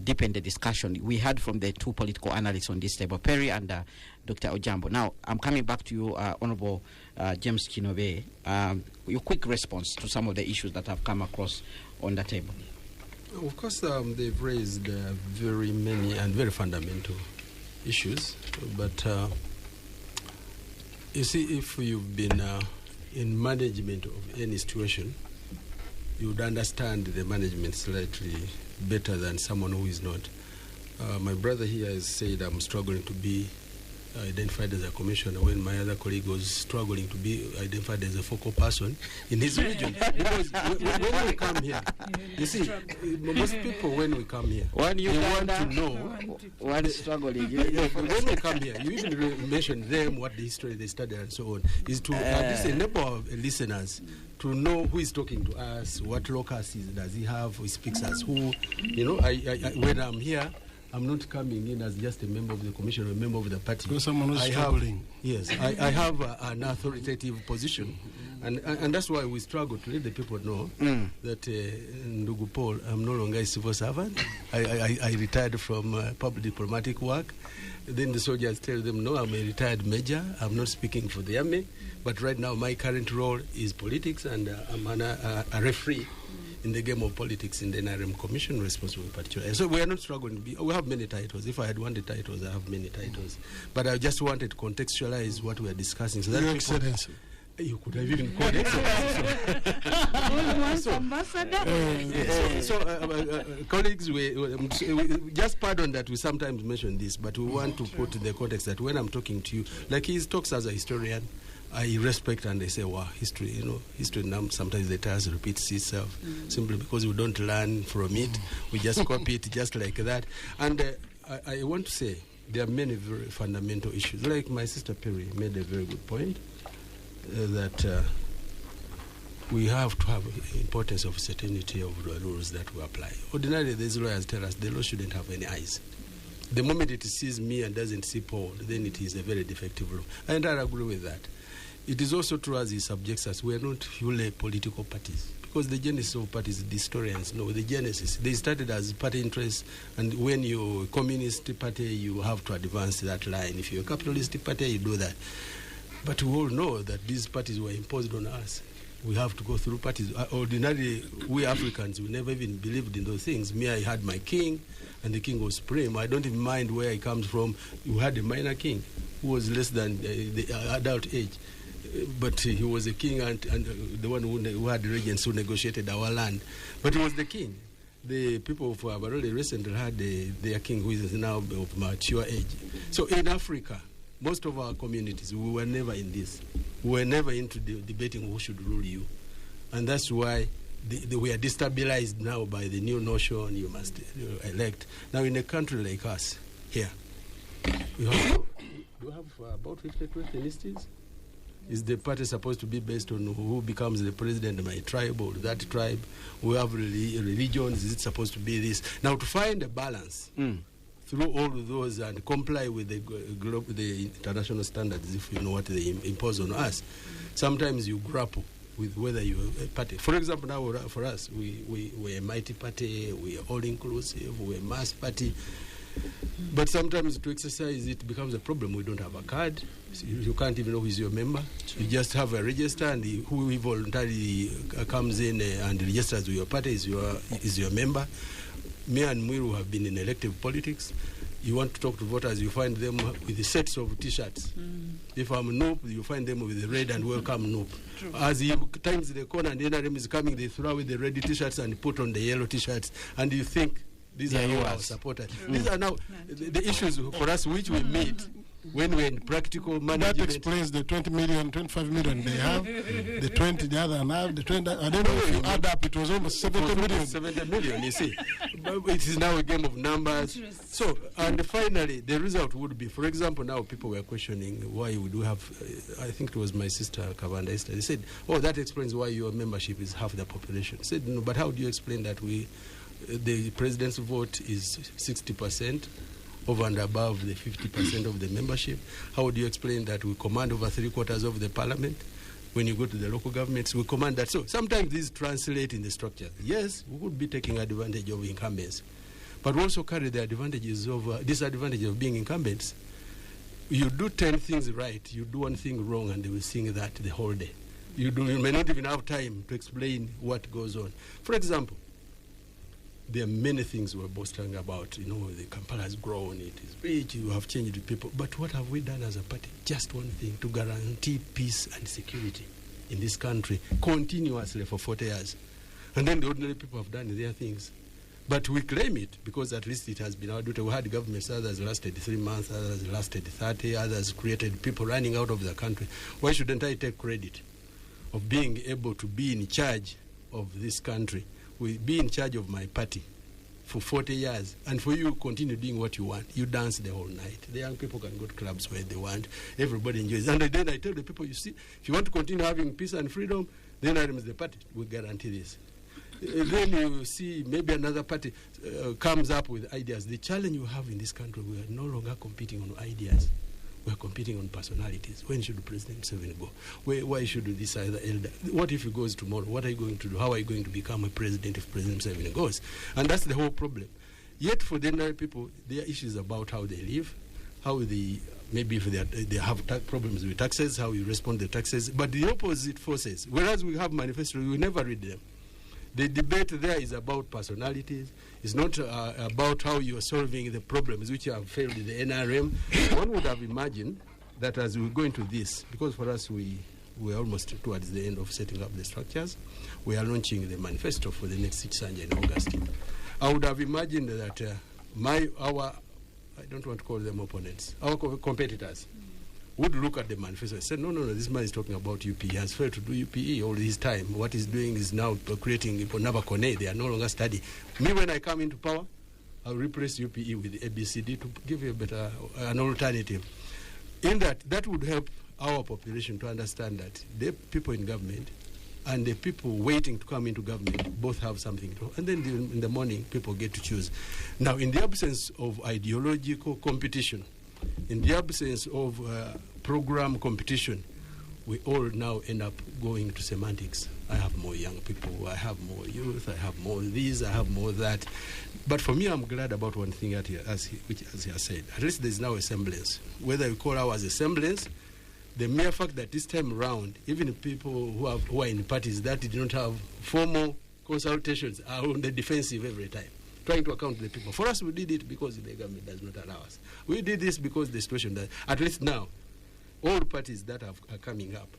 deepen the discussion. We heard from the two political analysts on this table, Perry and Dr. Ojambo. Now, I'm coming back to you, Honorable James Kinobe. Your quick response to some of the issues that have come across on the table. Of course, they've raised very many and very fundamental issues. But you see, if you've been in management of any situation, you would understand the management slightly better than someone who is not. My brother here has said I'm struggling to be identified as a commissioner when my other colleague was struggling to be identified as a focal person in his region. Because when we come here, you see, most people when we come here, they want to know what is struggling. When we come here, you even mention them, what the history they study and so on, is to at least enable listeners to know who is talking to us, what locus does he have, who speaks as who. You know, when I'm here, I'm not coming in as just a member of the commission or a member of the party. Because someone who's struggling. Yes, I have an authoritative position. And that's why we struggle to let the people know that, Ndugu Paul, I'm no longer a civil servant. I retired from public diplomatic work. Then the soldiers tell them, no, I'm a retired major. I'm not speaking for the army. But right now, my current role is politics, and I'm a referee in the game of politics in the NRM Commission responsible particularly. So we are not struggling. We have many titles. If I had wanted titles, I have many titles. But I just wanted to contextualize what we are discussing. So that Your Excellency. You could have even called Excellency. Colleagues, we just pardon that we sometimes mention this, but we want to put the context that when I'm talking to you, like he talks as a historian, I respect and I say, wow, history, history now sometimes the tales repeats itself simply because we don't learn from it. We just copy it just like that. And I want to say there are many very fundamental issues. Like my sister Perry made a very good point that we have to have the importance of certainty of the rules that we apply. Ordinarily, these lawyers tell us the law shouldn't have any eyes. The moment it sees me and doesn't see Paul, then it is a very defective law. And I agree with that. It is also true, as he subjects us, we are not purely political parties. Because the genesis of parties, the historians know the genesis. They started as party interests, and when you're a communist party, you have to advance that line. If you're a capitalist party, you do that. But we all know that these parties were imposed on us. We have to go through parties. Ordinarily, we Africans, we never even believed in those things. Me, I had my king, and the king was supreme. I don't even mind where he comes from. You had a minor king who was less than the adult age. But he was a king and the one who had regents who negotiated our land. But he was the king. The people of Abarole recently had their king who is now of mature age. So in Africa, most of our communities, we were never in this. We were never into debating who should rule you. And that's why we are destabilized now by the new notion you must elect. Now in a country like us, here, we have about 50 instances. Is the party supposed to be based on who becomes the president of my tribe or that tribe? We have religions. Is it supposed to be this? Now, to find a balance through all of those and comply with the international standards, if you know what they impose on us, sometimes you grapple with whether you're a party. For example, now for us, we're a mighty party, we are all inclusive, we're a mass party. But sometimes to exercise it becomes a problem. We don't have a card. So you can't even know who is your member. You just have a register, and who voluntarily comes in and registers with your party is your member. Me and Mwiru have been in elective politics. You want to talk to voters, you find them with the sets of T-shirts. If I'm Nope, you find them with the red and welcome Nope. As he turns the corner and the NRM is coming, they throw away the red T-shirts and put on the yellow T-shirts, and you think these are our supporters. These are now the issues for us which we meet when we're in practical management. That explains the 20 million, 25 million they have, the 20 the other half, the 20. I don't know if you add up, it was almost 70 million. 70 million, you see. But it is now a game of numbers. So, and finally, the result would be, for example, now people were questioning why we do have, I think it was my sister, Kavanda Esther, they said, oh, that explains why your membership is half the population. I said, no, but how do you explain that the president's vote is 60%? Over and above the 50% of the membership? How do you explain that we command over 3/4 of the parliament? When you go to the local governments, we command that. So sometimes these translate in the structure. Yes, we would be taking advantage of incumbents, but we also carry the disadvantages of being incumbents. You do 10 things right, you do one thing wrong, and they will sing that the whole day. You may not even have time to explain what goes on. For example, there are many things we're boasting about. The Kampala has grown, it is rich, you have changed the people. But what have we done as a party? Just one thing, to guarantee peace and security in this country continuously for 40 years. And then the ordinary people have done their things. But we claim it because at least it has been our duty. We had governments, others lasted 3 months, others lasted 30, others created people running out of the country. Why shouldn't I take credit of being able to be in charge of this country? We be in charge of my party for 40 years, and for you continue doing what you want. You dance the whole night. The young people can go to clubs where they want. Everybody enjoys. And then I tell the people, you see, if you want to continue having peace and freedom, then I the party will guarantee this. Then you see maybe another party comes up with ideas. The challenge you have in this country, we are no longer competing on ideas. We're competing on personalities. When should President Museveni go? Why should this other elder? What if he goes tomorrow? What are you going to do? How are you going to become a president if President Museveni goes? And that's the whole problem. Yet for the ordinary people, there are issues about how they live, how maybe if they have problems with taxes, how you respond to taxes. But the opposite forces, whereas we have manifestos, we never read them. The debate there is about personalities. It's not about how you are solving the problems which have failed in the NRM. One would have imagined that as we go into this, because for us we are almost towards the end of setting up the structures, we are launching the manifesto for the next Sanja in August. I would have imagined that I don't want to call them opponents, our competitors, would look at the manifesto and say, no, this man is talking about UPE. He has failed to do UPE all this time. What he's doing is now creating Nabakone. They are no longer studying. Me, when I come into power, I'll replace UPE with ABCD to give you an alternative. In that would help our population to understand that the people in government and the people waiting to come into government both have something to do. And then in the morning, people get to choose. Now, in the absence of ideological competition, in the absence of program competition, we all now end up going to semantics. I have more young people, I have more youth, I have more this, I have more that. But for me, I'm glad about one thing, as he has said. At least there's now a semblance. Whether you call ours a semblance, the mere fact that this time around, even people who are in parties that did not have formal consultations are on the defensive every time, trying to account the people. For us, we did it because the government does not allow us. We did this because the situation that, at least now, all parties that are coming up,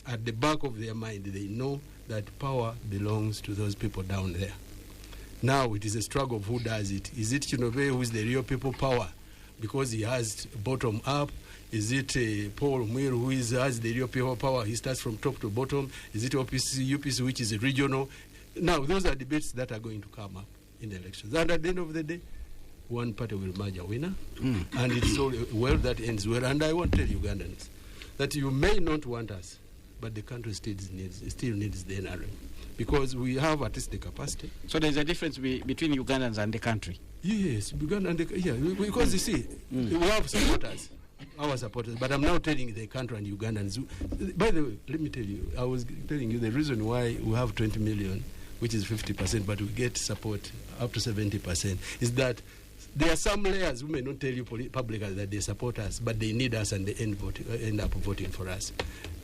at the back of their mind, they know that power belongs to those people down there. Now it is a struggle of who does it. Is it Chinove who is the real people power because he has bottom up? Is it Paul Mwiru who has the real people power? He starts from top to bottom. Is it UPC which is regional? Now those are debates that are going to come up in the elections. And at the end of the day, one party will emerge a winner, and it's all well that ends well. And I want to tell Ugandans that you may not want us, but the country still needs the NRM. because we have at least the capacity. So there's a difference between Ugandans and the country. Yes, Uganda and because you see, we have supporters, our supporters, but I'm now telling the country and Ugandans. By the way, let me tell you, I was telling you the reason why we have 20 million, which is 50%, but we get support up to 70%, is that there are some layers who may not tell you publicly that they support us, but they need us and they end up voting for us.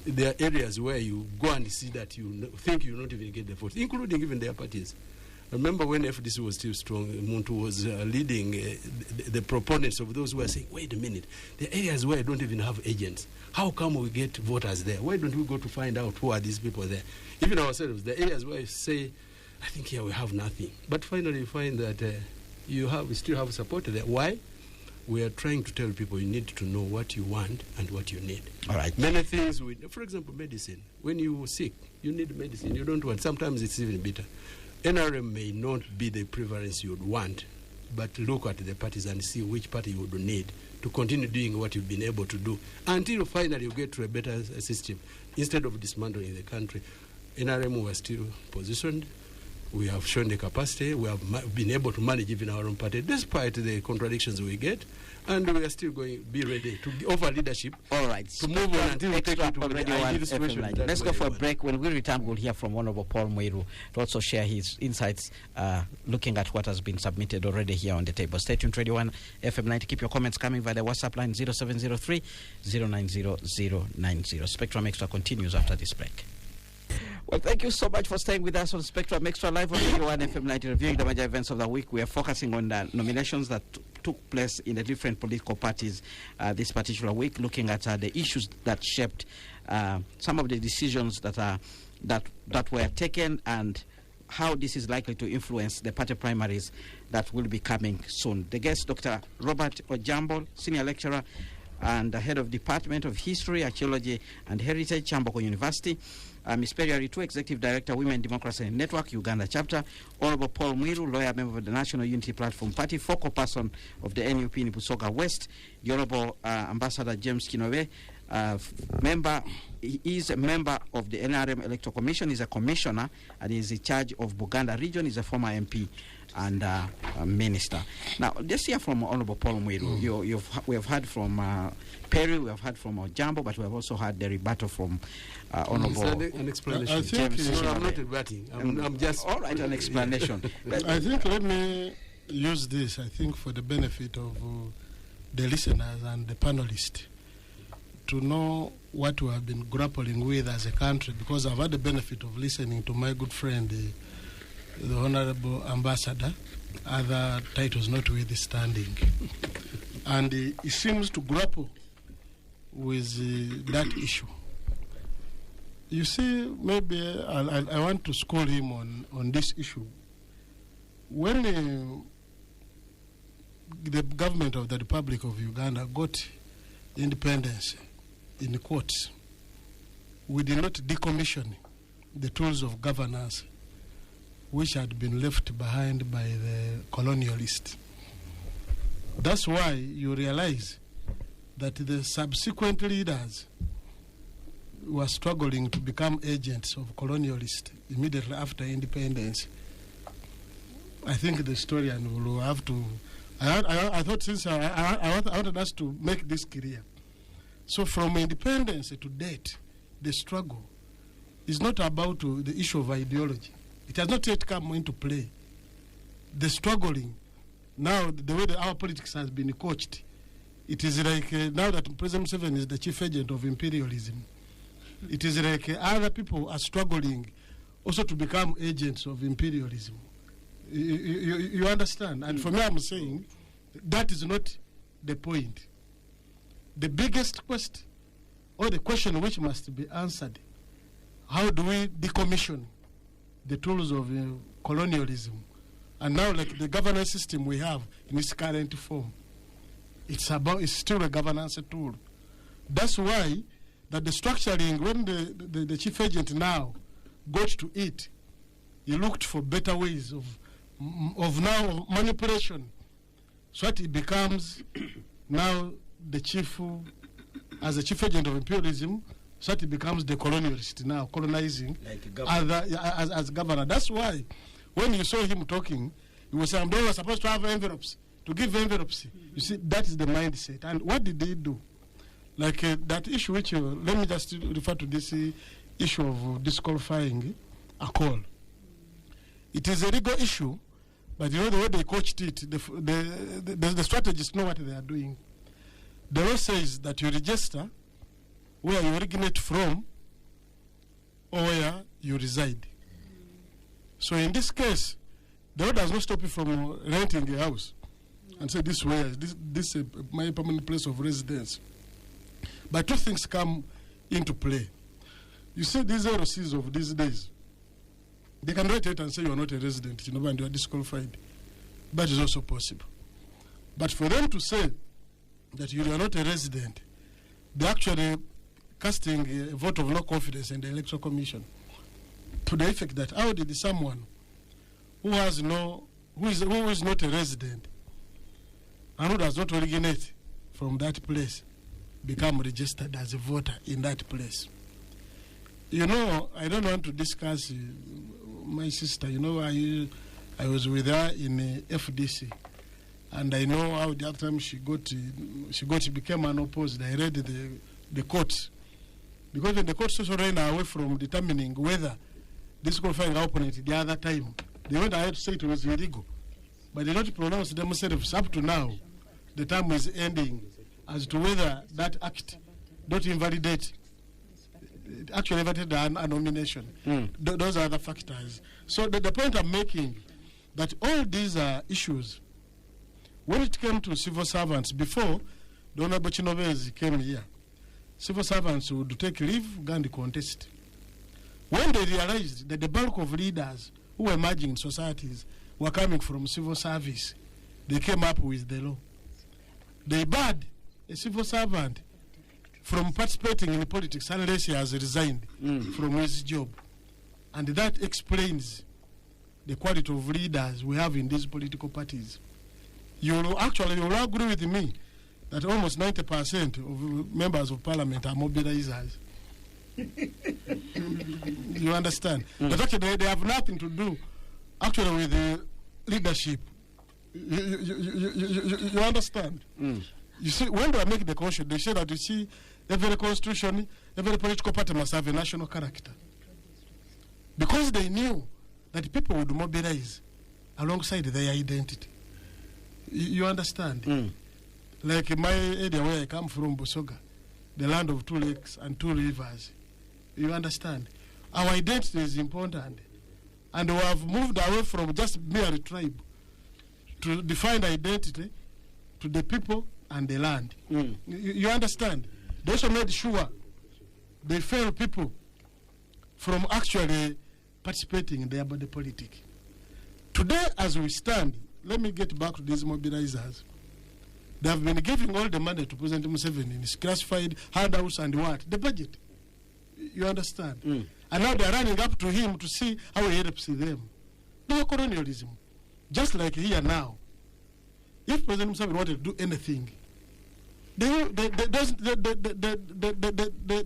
There are areas where you go and see that you think you will not even get the votes, including even their parties. I remember when FDC was still strong, Muntu was leading the proponents of those who were saying, wait a minute, there are areas where I don't even have agents. How come we get voters there? Why don't we go to find out who are these people there? Even ourselves, the areas where I say, I think here we have nothing. But finally you find that we still have support there. Why? We are trying to tell people you need to know what you want and what you need. All right. Many things, for example, medicine. When you are sick, you need medicine. You don't want, sometimes it's even bitter. NRM may not be the preference you would want, but look at the parties and see which party you would need to continue doing what you've been able to do until finally you get to a better system. Instead of dismantling the country, NRM was still positioned. We have shown the capacity. We have been able to manage even our own party, despite the contradictions we get. And we are still going to be ready to offer leadership. All right. To move on until we take it to the ideal situation. Let's go for a break. When we return, we'll hear from Honorable Paul Mwiru to also share his insights looking at what has been submitted already here on the table. Stay tuned, Radio 1 FM 90. Keep your comments coming via the WhatsApp line 0703 090 Spectrum Extra continues after this break. Well, thank you so much for staying with us on Spectrum Extra live on Radio 1 FM 90, reviewing the major events of the week. We are focusing on the nominations that took place in the different political parties this particular week, looking at the issues that shaped some of the decisions that were taken and how this is likely to influence the party primaries that will be coming soon. The guest, Dr. Robert Ojambo, Senior Lecturer and the Head of Department of History, Archaeology and Heritage, Chamboko University. Ms. Perry Aritu, Executive Director, Women Democracy Network, Uganda Chapter. Honorable Paul Mwiru, Lawyer, Member of the National Unity Platform Party, Focal Person of the NUP in Busoga West. The Honorable Ambassador James Kinowe, he is a member of the NRM Electoral Commission, is a commissioner, and is in charge of Buganda region, is a former MP and a minister. Now, let's hear from Honorable Paul Mwiru. We have heard from Perry, we have heard from Ojambo, but we have also heard the rebuttal from Honorable. An explanation. I think I'm not rebutting. I'm just. All right, an explanation. I think let me use this, I think, for the benefit of the listeners and the panelists to know what we have been grappling with as a country, because I've had the benefit of listening to my good friend, the Honorable Ambassador, other titles notwithstanding. And he seems to grapple with that issue. You see, maybe I want to school him on this issue. When the government of the Republic of Uganda got independence in the courts, we did not decommission the tools of governance which had been left behind by the colonialists. That's why you realize that the subsequent leaders were struggling to become agents of colonialists immediately after independence. I think the historian will have to. I thought since I wanted us to make this clear. So from independence to date, the struggle is not about the issue of ideology. It has not yet come into play. The struggling, now the way that our politics has been coached, it is like now that President Museveni is the chief agent of imperialism, it is like other people are struggling also to become agents of imperialism. You understand? And for me, I'm saying that is not the point. The biggest question, or the question which must be answered, how do we decommission the tools of colonialism? And now, like the governance system we have in its current form, it's still a governance tool. That's why that the structuring, when the chief agent now got to it, he looked for better ways of now manipulation, so that it becomes now the chief, as a chief agent of imperialism, so that he becomes the colonialist now, colonizing Like governor. other as governor. That's why when you saw him talking, he was saying, they were supposed to have envelopes, to give envelopes. You see, that is the mindset. And what did they do? Like that issue which, let me just refer to this issue of disqualifying a call. It is a legal issue, but you know the way they coached it, the strategists know what they are doing. The law says that you register where you originate from or where you reside. So in this case, the law does not stop you from renting a house and say this is my permanent place of residence. But two things come into play. You see these LOCs of these days, they can write it and say you are not a resident, you know, and you are disqualified. That is also possible. But for them to say that you are not a resident, they actually casting a vote of no confidence in the Electoral Commission to the effect that how did someone who is not a resident and who does not originate from that place become registered as a voter in that place? You know, I don't want to discuss my sister. You know, I was with her in FDC, and I know how the other time she became unopposed. I read the court, because when the court also ran away from determining whether disqualifying our opponent the other time, they went ahead to say it was illegal, but they don't pronounce themselves. Up to now, the term is ending as to whether that act don't invalidate. Actually invited a nomination. Those are the factors. So the point I'm making, that all these issues, when it came to civil servants, before the Honorable Chinovezi came here, civil servants would take leave, go and contest. When they realized that the bulk of leaders who were emerging in societies were coming from civil service, they came up with the law. They barred a civil servant from participating in politics unless he has resigned from his job. And that explains the quality of leaders we have in these political parties. You will agree with me that almost 90% of members of parliament are mobilizers. You understand? But actually they have nothing to do actually with the leadership. You understand? You see, when they are making the constitution, they say that you see every constitution, every political party must have a national character. Because they knew that people would mobilize alongside their identity. You understand? Like in my area where I come from, Busoga, the land of 2 lakes and 2 rivers. You understand? Our identity is important. And we have moved away from just mere tribe to define identity to the people and the land. You understand? They also made sure they fail people from actually participating in their body politic. Today, as we stand, let me get back to these mobilizers. They have been giving all the money to President Museveni in his classified handouts and what? The budget. You understand? And now they are running up to him to see how he helps them. No colonialism. Just like here now. If President Museveni wanted to do anything,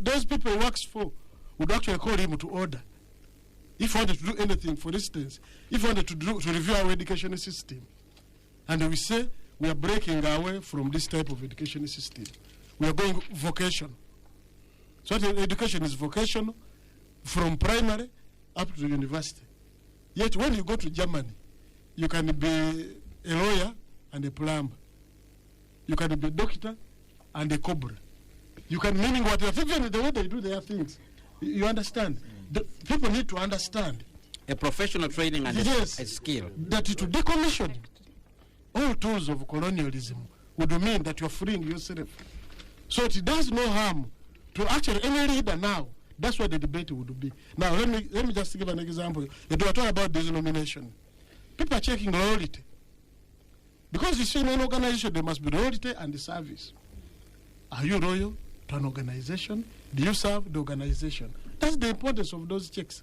those people he works for would actually call him to order. If he wanted to do anything, for instance, if he wanted to review our education system, and we say we are breaking away from this type of education system, we are going vocation. So education is vocational from primary up to university. Yet when you go to Germany, you can be a lawyer and a plumber. You can be a doctor and a cobra. You can meaning whatever. Even the way they do their things. You understand? The people need to understand. A professional training and a skill. That to decommission all tools of colonialism would mean that you're freeing yourself. So it does no harm to actually any leader now. That's what the debate would be. Now let me just give an example. You talk about denomination. People are checking loyalty. Because you see in an organization there must be loyalty and the service. Are you loyal to an organization? Do you serve the organization? That's the importance of those checks.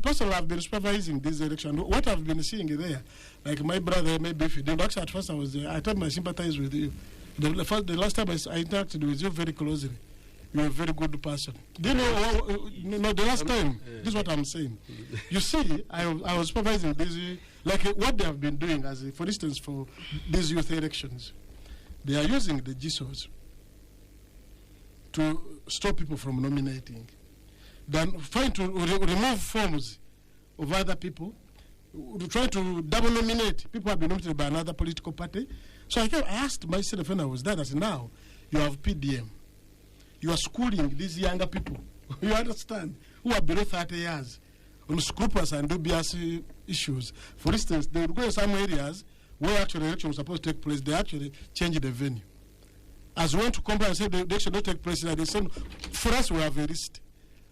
Personally, I've been supervising this election. What I've been seeing there, like my brother, maybe if you didn't, actually at first I was there, I thought I sympathize with you. The last time I interacted with you very closely, you're a very good person. Do you know, the last time, this is what I'm saying. You see, I was supervising this, like what they have been doing, as for instance, for these youth elections. They are using the GSOs to stop people from nominating. Then trying to remove forms of other people, trying to double nominate. People have been nominated by another political party. So I asked myself when I was there, I said, now you have PDM. You are schooling these younger people, you understand, who are below 30 years on scrupulous and dubious issues. For instance, they will go to some areas where actually election was supposed to take place, they actually change the venue. As we went to comply and say the election don't take place, they said, for us we have a list.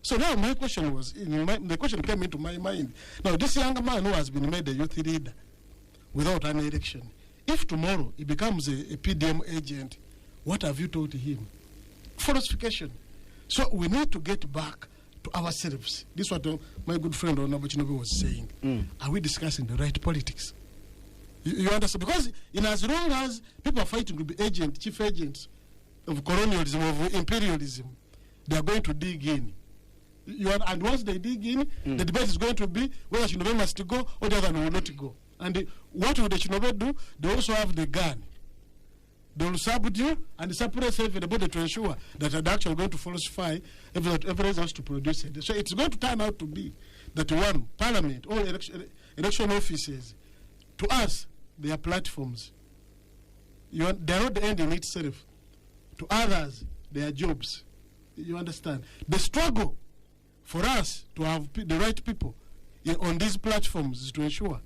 So now my question was, the question came into my mind. Now this young man who has been made a youth leader without an election, if tomorrow he becomes a PDM agent, what have you told him? Falsification. So we need to get back to ourselves. This is what my good friend Onabachinobi was saying. Are we discussing the right politics? You understand? Because in as long as people are fighting to be chief agents of colonialism, of imperialism, they are going to dig in. And once they dig in, the debate is going to be whether Shinobe must go or the other will not go. And what will the Shinobe do? They also have the gun. They will subdue and suppress everybody to ensure that they're actually going to falsify evidence else to produce it. So it's going to turn out to be that one, parliament, all election offices, to us, they are platforms. They are not the end in itself. To others, they are jobs. You understand? The struggle for us to have the right people on these platforms is to ensure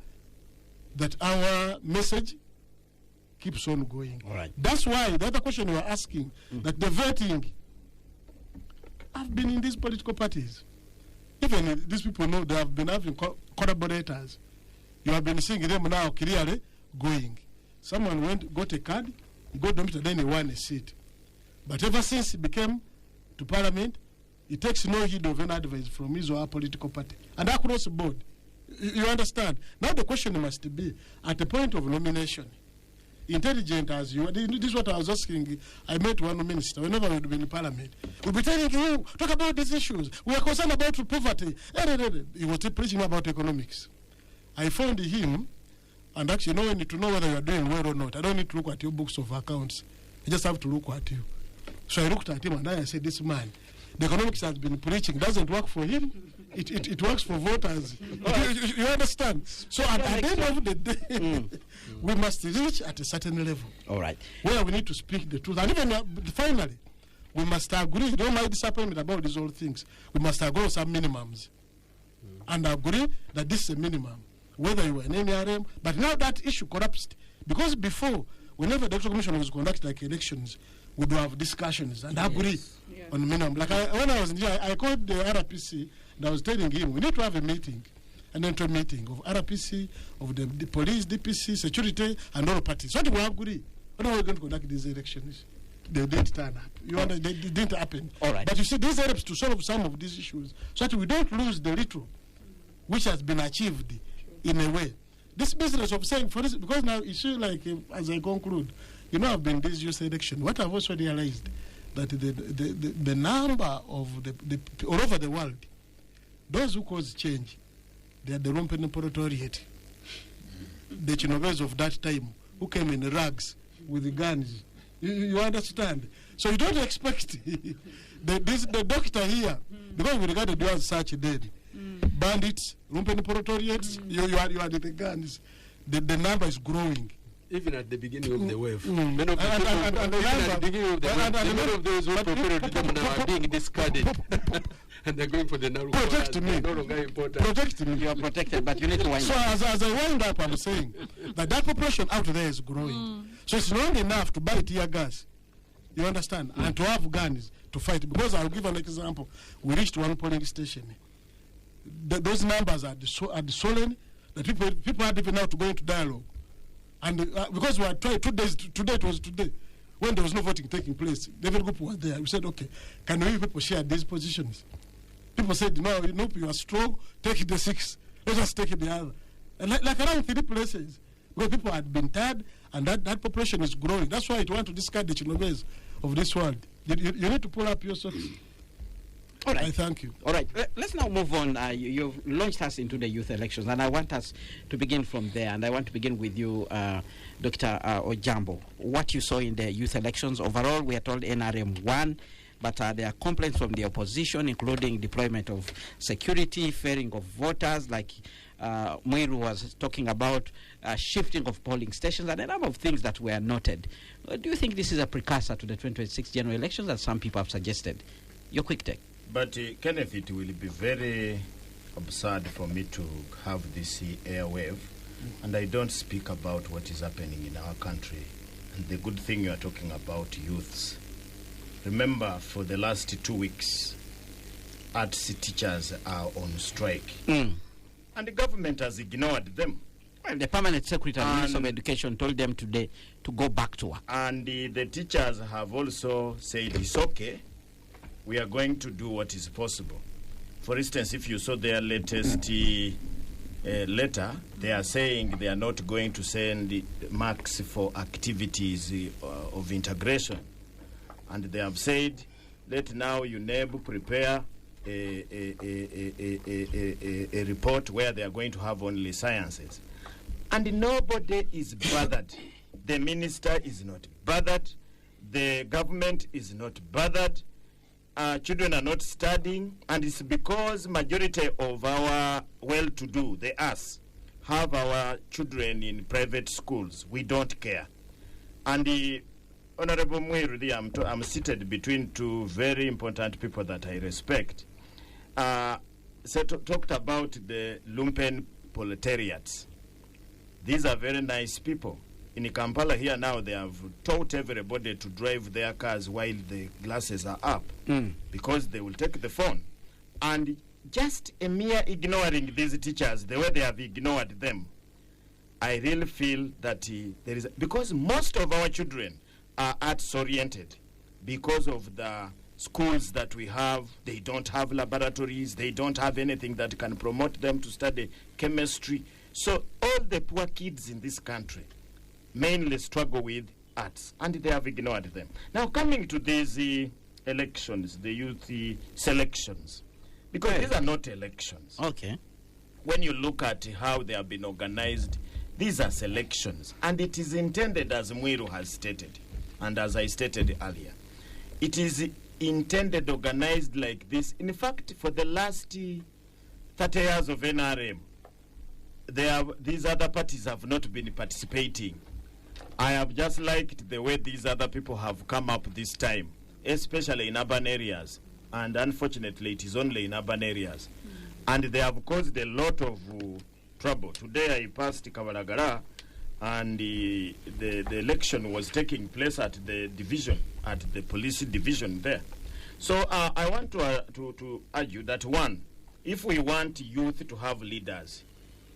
that our message keeps on going. All right. That's why the other question you are asking, that the voting, I've been in these political parties. Even these people know they have been having collaborators. You have been seeing them now clearly going. Someone got a card, he got nominated, then he won a seat. But ever since he became to parliament, he takes no heed of any advice from his or her political party. And across the board. You understand? Now the question must be, at the point of nomination, intelligent as you, this is what I was asking. I met one minister, whenever we would be in parliament, we'll be telling you, talk about these issues. We are concerned about poverty. He was still preaching about economics. I found him, and actually, you know, I need to know whether you are doing well or not. I don't need to look at your books of accounts. I just have to look at you. So I looked at him and I said, this man, the economics has been preaching, doesn't work for him. It works for voters. You understand? So at the end of the day, we must reach at a certain level. All right. Where we need to speak the truth. And even finally, we must agree. Don't my disappointment about these old things. We must agree on some minimums. And agree that this is a minimum. Whether you were an NRM. But now that issue collapsed. Because before, whenever the Election Commission was conducting like elections, we would have discussions and agree on minimum. Like when I was in jail, I called the RPC and I was telling him, we need to have a meeting, an interim meeting of RPC, of the police, DPC, security, and all parties. So we agree. When are we going to conduct these elections? They didn't turn up. They didn't happen. All right. But you see, these helps to solve some of these issues so that we don't lose the little which has been achieved in a way. This business of saying, for instance, because now you see, like, as I conclude, you know, I've been this youth election. What I've also realized that the number of all over the world, those who cause change, they are the Rompen Proletariat, the Chinobes of that time, who came in rags with the guns. You understand? So you don't expect the doctor here, because we regarded you as such dead. Bandits, Rompen Proletariats, you are the guns. The number is growing. Even at the beginning of the wave. Mm. Many of the people, and the even at the beginning of the wave, many of those who prepared them now are being discarded. And they're going for the narrow Protect me. no longer important. Protect me. You are protected, but you need to wind So up. as I wind up, I'm saying that population out there is growing. So it's not enough to buy tear gas. You understand? And to have guns to fight. Because I'll give an example. We reached one polling station. Those numbers are the solemn that people had even now to go into dialogue. And because we had tried 2 days, today it was today, when there was no voting taking place, David Group was there. We said, okay, can we people share these positions? People said, no, you are strong, take the 6. Let us take the other. And like around 3 places, where people had been tired, and that population is growing. That's why I want to discard the Chinobes of this world. You need to pull up your socks. All right. I thank you. All right. Let's now move on. You've launched us into the youth elections, and I want us to begin from there. And I want to begin with you, Dr. Ojambo. What you saw in the youth elections overall, we are told NRM won, but there are complaints from the opposition, including deployment of security, fearing of voters, like Mwiru was talking about, shifting of polling stations, and a number of things that were noted. Do you think this is a precursor to the 2026 general elections, as some people have suggested? Your quick take. But Kenneth, it will be very absurd for me to have this airwave, and I don't speak about what is happening in our country. And the good thing you are talking about, youths. Remember, for the last 2 weeks, arts teachers are on strike, and the government has ignored them. Well, the permanent secretary of Ministry of Education told them today to go back to work. And the teachers have also said it's okay. We are going to do what is possible. For instance, if you saw their latest letter, they are saying they are not going to send marks for activities of integration. And they have said, let now UNEB prepare a report where they are going to have only sciences. And nobody is bothered. The minister is not bothered. The government is not bothered. Children are not studying, and it's because majority of our well-to-do, the us, have our children in private schools. We don't care. And the Honorable Mwiru, I'm seated between two very important people that I respect. Talked about the lumpen proletariats. These are very nice people. In Kampala here now, they have taught everybody to drive their cars while the glasses are up, because they will take the phone. And just a mere ignoring these teachers, the way they have ignored them, I really feel that there is... Because most of our children are arts-oriented. Because of the schools that we have, they don't have laboratories, they don't have anything that can promote them to study chemistry. So all the poor kids in this country mainly struggle with arts, and they have ignored them. Now, coming to these elections, the youth selections, because these are not elections. Okay. When you look at how they have been organized, these are selections, and it is intended, as Mwiru has stated, and as I stated earlier, it is intended, organized like this. In fact, for the last 30 years of NRM, these other parties have not been participating. I have just liked the way these other people have come up this time, especially in urban areas. And unfortunately, it is only in urban areas. And they have caused a lot of trouble. Today I passed Kabalagara, and the election was taking place at the division, at the police division there. So I want to argue that, one, if we want youth to have leaders,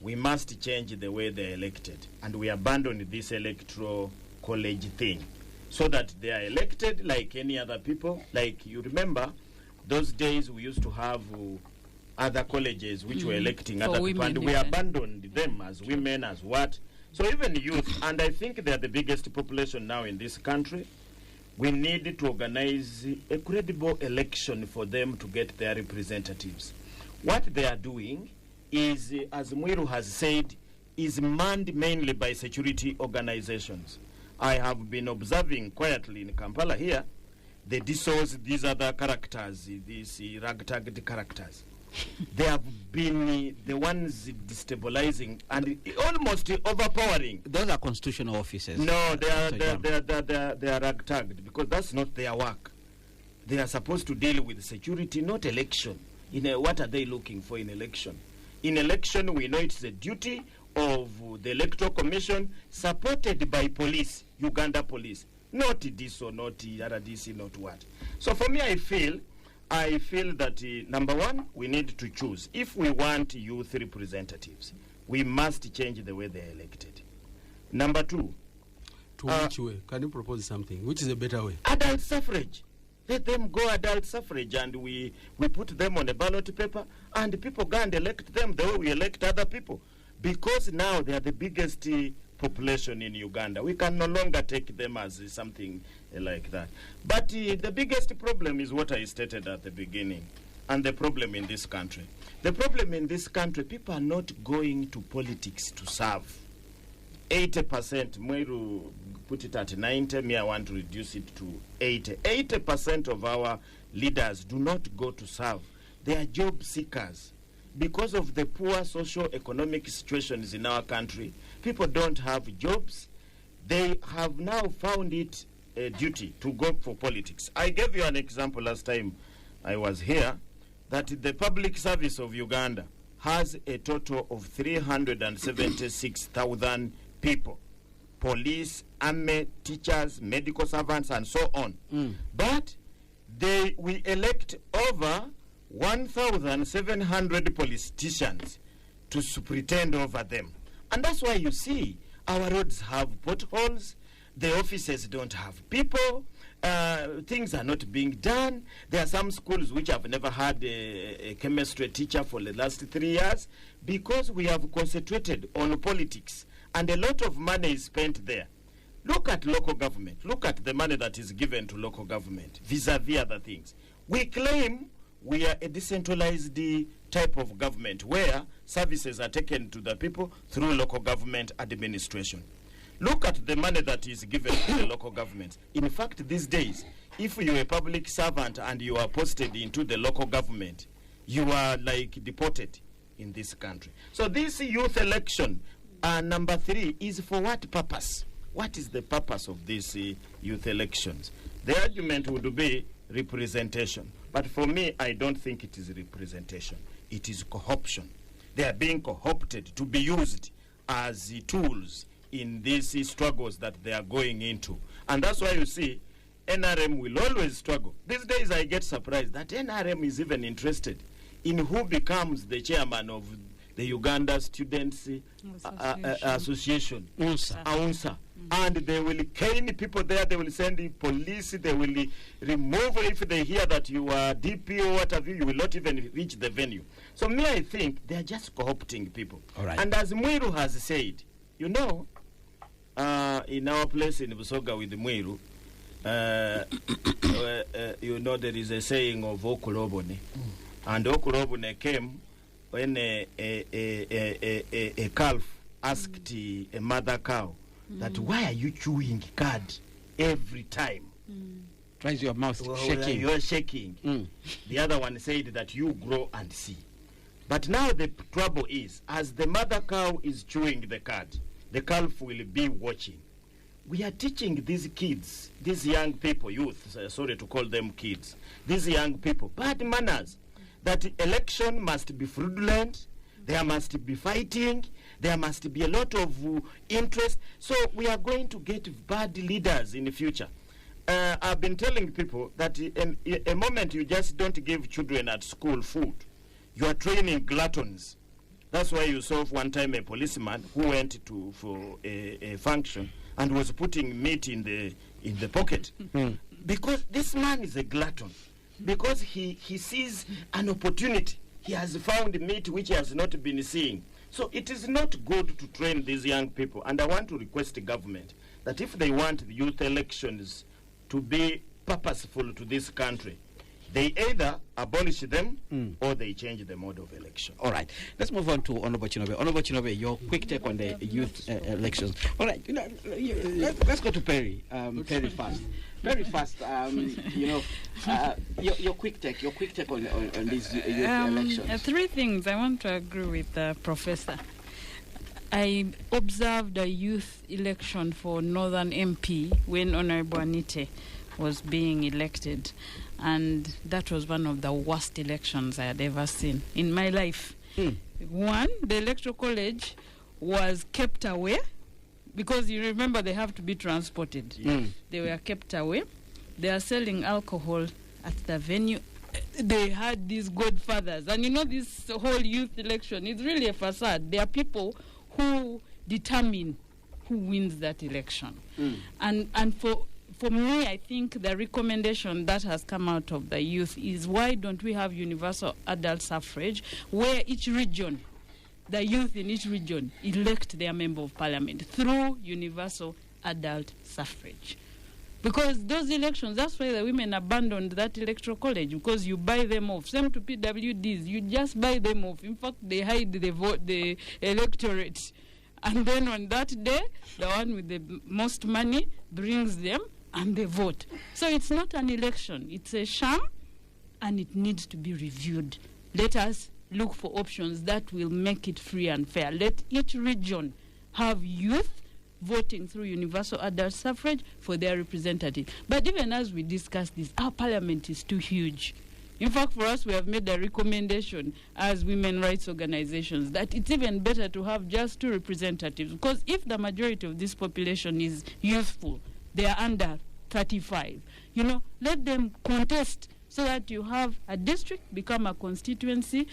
we must change the way they're elected, and we abandon this electoral college thing, so that they are elected like any other people. Like, you remember those days we used to have other colleges which were electing other people, and we abandoned them as women, as what. So even youth, and I think they are the biggest population now in this country, we need to organize a credible election for them to get their representatives. What they are doing is, as Mwiru has said, is manned mainly by security organizations. I have been observing quietly in Kampala here, the DSOs, these other characters, these ragtagged characters. They have been the ones destabilizing and almost overpowering. Those are constitutional officers. No, they are ragtagged, because that's not their work. They are supposed to deal with security, not election. What are they looking for in election? In election, we know it's the duty of the Electoral Commission, supported by police, Uganda police, not DSO, not RDC, not what. So for me, I feel that, number one, we need to choose. If we want youth representatives, we must change the way they are elected. Number two. To which way? Can you propose something? Which is a better way? Adult suffrage. Let them go adult suffrage, and we put them on a ballot paper, and people go and elect them the way we elect other people. Because now they are the biggest population in Uganda. We can no longer take them as something like that. But the biggest problem is what I stated at the beginning, and the problem in this country. The problem in this country, people are not going to politics to serve. 80%, Mweru put it at 90, me I want to reduce it to 80. 80% of our leaders do not go to serve. They are job seekers. Because of the poor socio-economic situations in our country, people don't have jobs. They have now found it a duty to go for politics. I gave you an example last time I was here, that the public service of Uganda has a total of 376,000 people. Police, army, teachers, medical servants, and so on. But we elect over 1,700 politicians to pretend over them. And that's why you see our roads have potholes, the offices don't have people, things are not being done. There are some schools which have never had a chemistry teacher for the last 3 years because we have concentrated on politics, and a lot of money is spent there. Look at local government. Look at the money that is given to local government vis-a-vis other things. We claim we are a decentralized type of government where services are taken to the people through local government administration. Look at the money that is given to the local governments. In fact, these days, if you are a public servant and you are posted into the local government, you are like deported in this country. So this youth election, number 3, is for what purpose? What is the purpose of these youth elections? The argument would be representation. But for me, I don't think it is representation. It is co-option. They are being co-opted to be used as tools in these struggles that they are going into. And that's why you see NRM will always struggle. These days I get surprised that NRM is even interested in who becomes the chairman of the Uganda Students Association, AUNSA. And they will cane people there, they will send the police, they will remove, if they hear that you are DP or what have you, you will not even reach the venue. So me, I think they are just co-opting people. All right. And as Mwiru has said, you know, in our place in Busoga with Mwiru, you know, there is a saying of Okulobone. And Okulobone came when a calf asked a mother cow that why are you chewing cud every time? Tries your mouth shaking. You're shaking. The other one said that you grow and see. But now the trouble is, as the mother cow is chewing the cud, the calf will be watching. We are teaching these kids, these young people, youth, sorry to call them kids, these young people, bad manners, that election must be fraudulent, there must be fighting, there must be a lot of interest. So we are going to get bad leaders in the future. I've been telling people that in a moment you just don't give children at school food. You are training gluttons. That's why you saw one time a policeman who went for a function and was putting meat in the pocket. Because this man is a glutton. Because he sees an opportunity. He has found meat which he has not been seeing. So it is not good to train these young people. And I want to request the government that if they want the youth elections to be purposeful to this country, they either abolish them or they change the mode of election. All right. Let's move on to Honorable Chinobe. Honorable Chinobe, your quick take on the youth elections. All right. You know, let's go to Perry. Perry first. Very fast, your quick take on these youth elections. 3 things I want to agree with the Professor. I observed a youth election for Northern MP when Honorable Anite was being elected, and that was one of the worst elections I had ever seen in my life. One, the Electoral College was kept away, because you remember they have to be transported. They were kept away. They are selling alcohol at the venue. They had these godfathers. And you know, this whole youth election is really a facade. There are people who determine who wins that election. And for me, I think the recommendation that has come out of the youth is, why don't we have universal adult suffrage, where each region the youth in each region elect their member of parliament through universal adult suffrage. Because those elections, that's why the women abandoned that electoral college, because you buy them off. Same to PWDs, you just buy them off. In fact, they hide the electorate. And then on that day, the one with the most money brings them and they vote. So it's not an election, it's a sham, and it needs to be reviewed. Let us look for options that will make it free and fair. Let each region have youth voting through universal adult suffrage for their representative. But even as we discuss this, our parliament is too huge. In fact, for us, we have made a recommendation as women rights organizations that it's even better to have just 2 representatives, because if the majority of this population is youthful, they are under 35, let them contest so that you have a district become a constituency.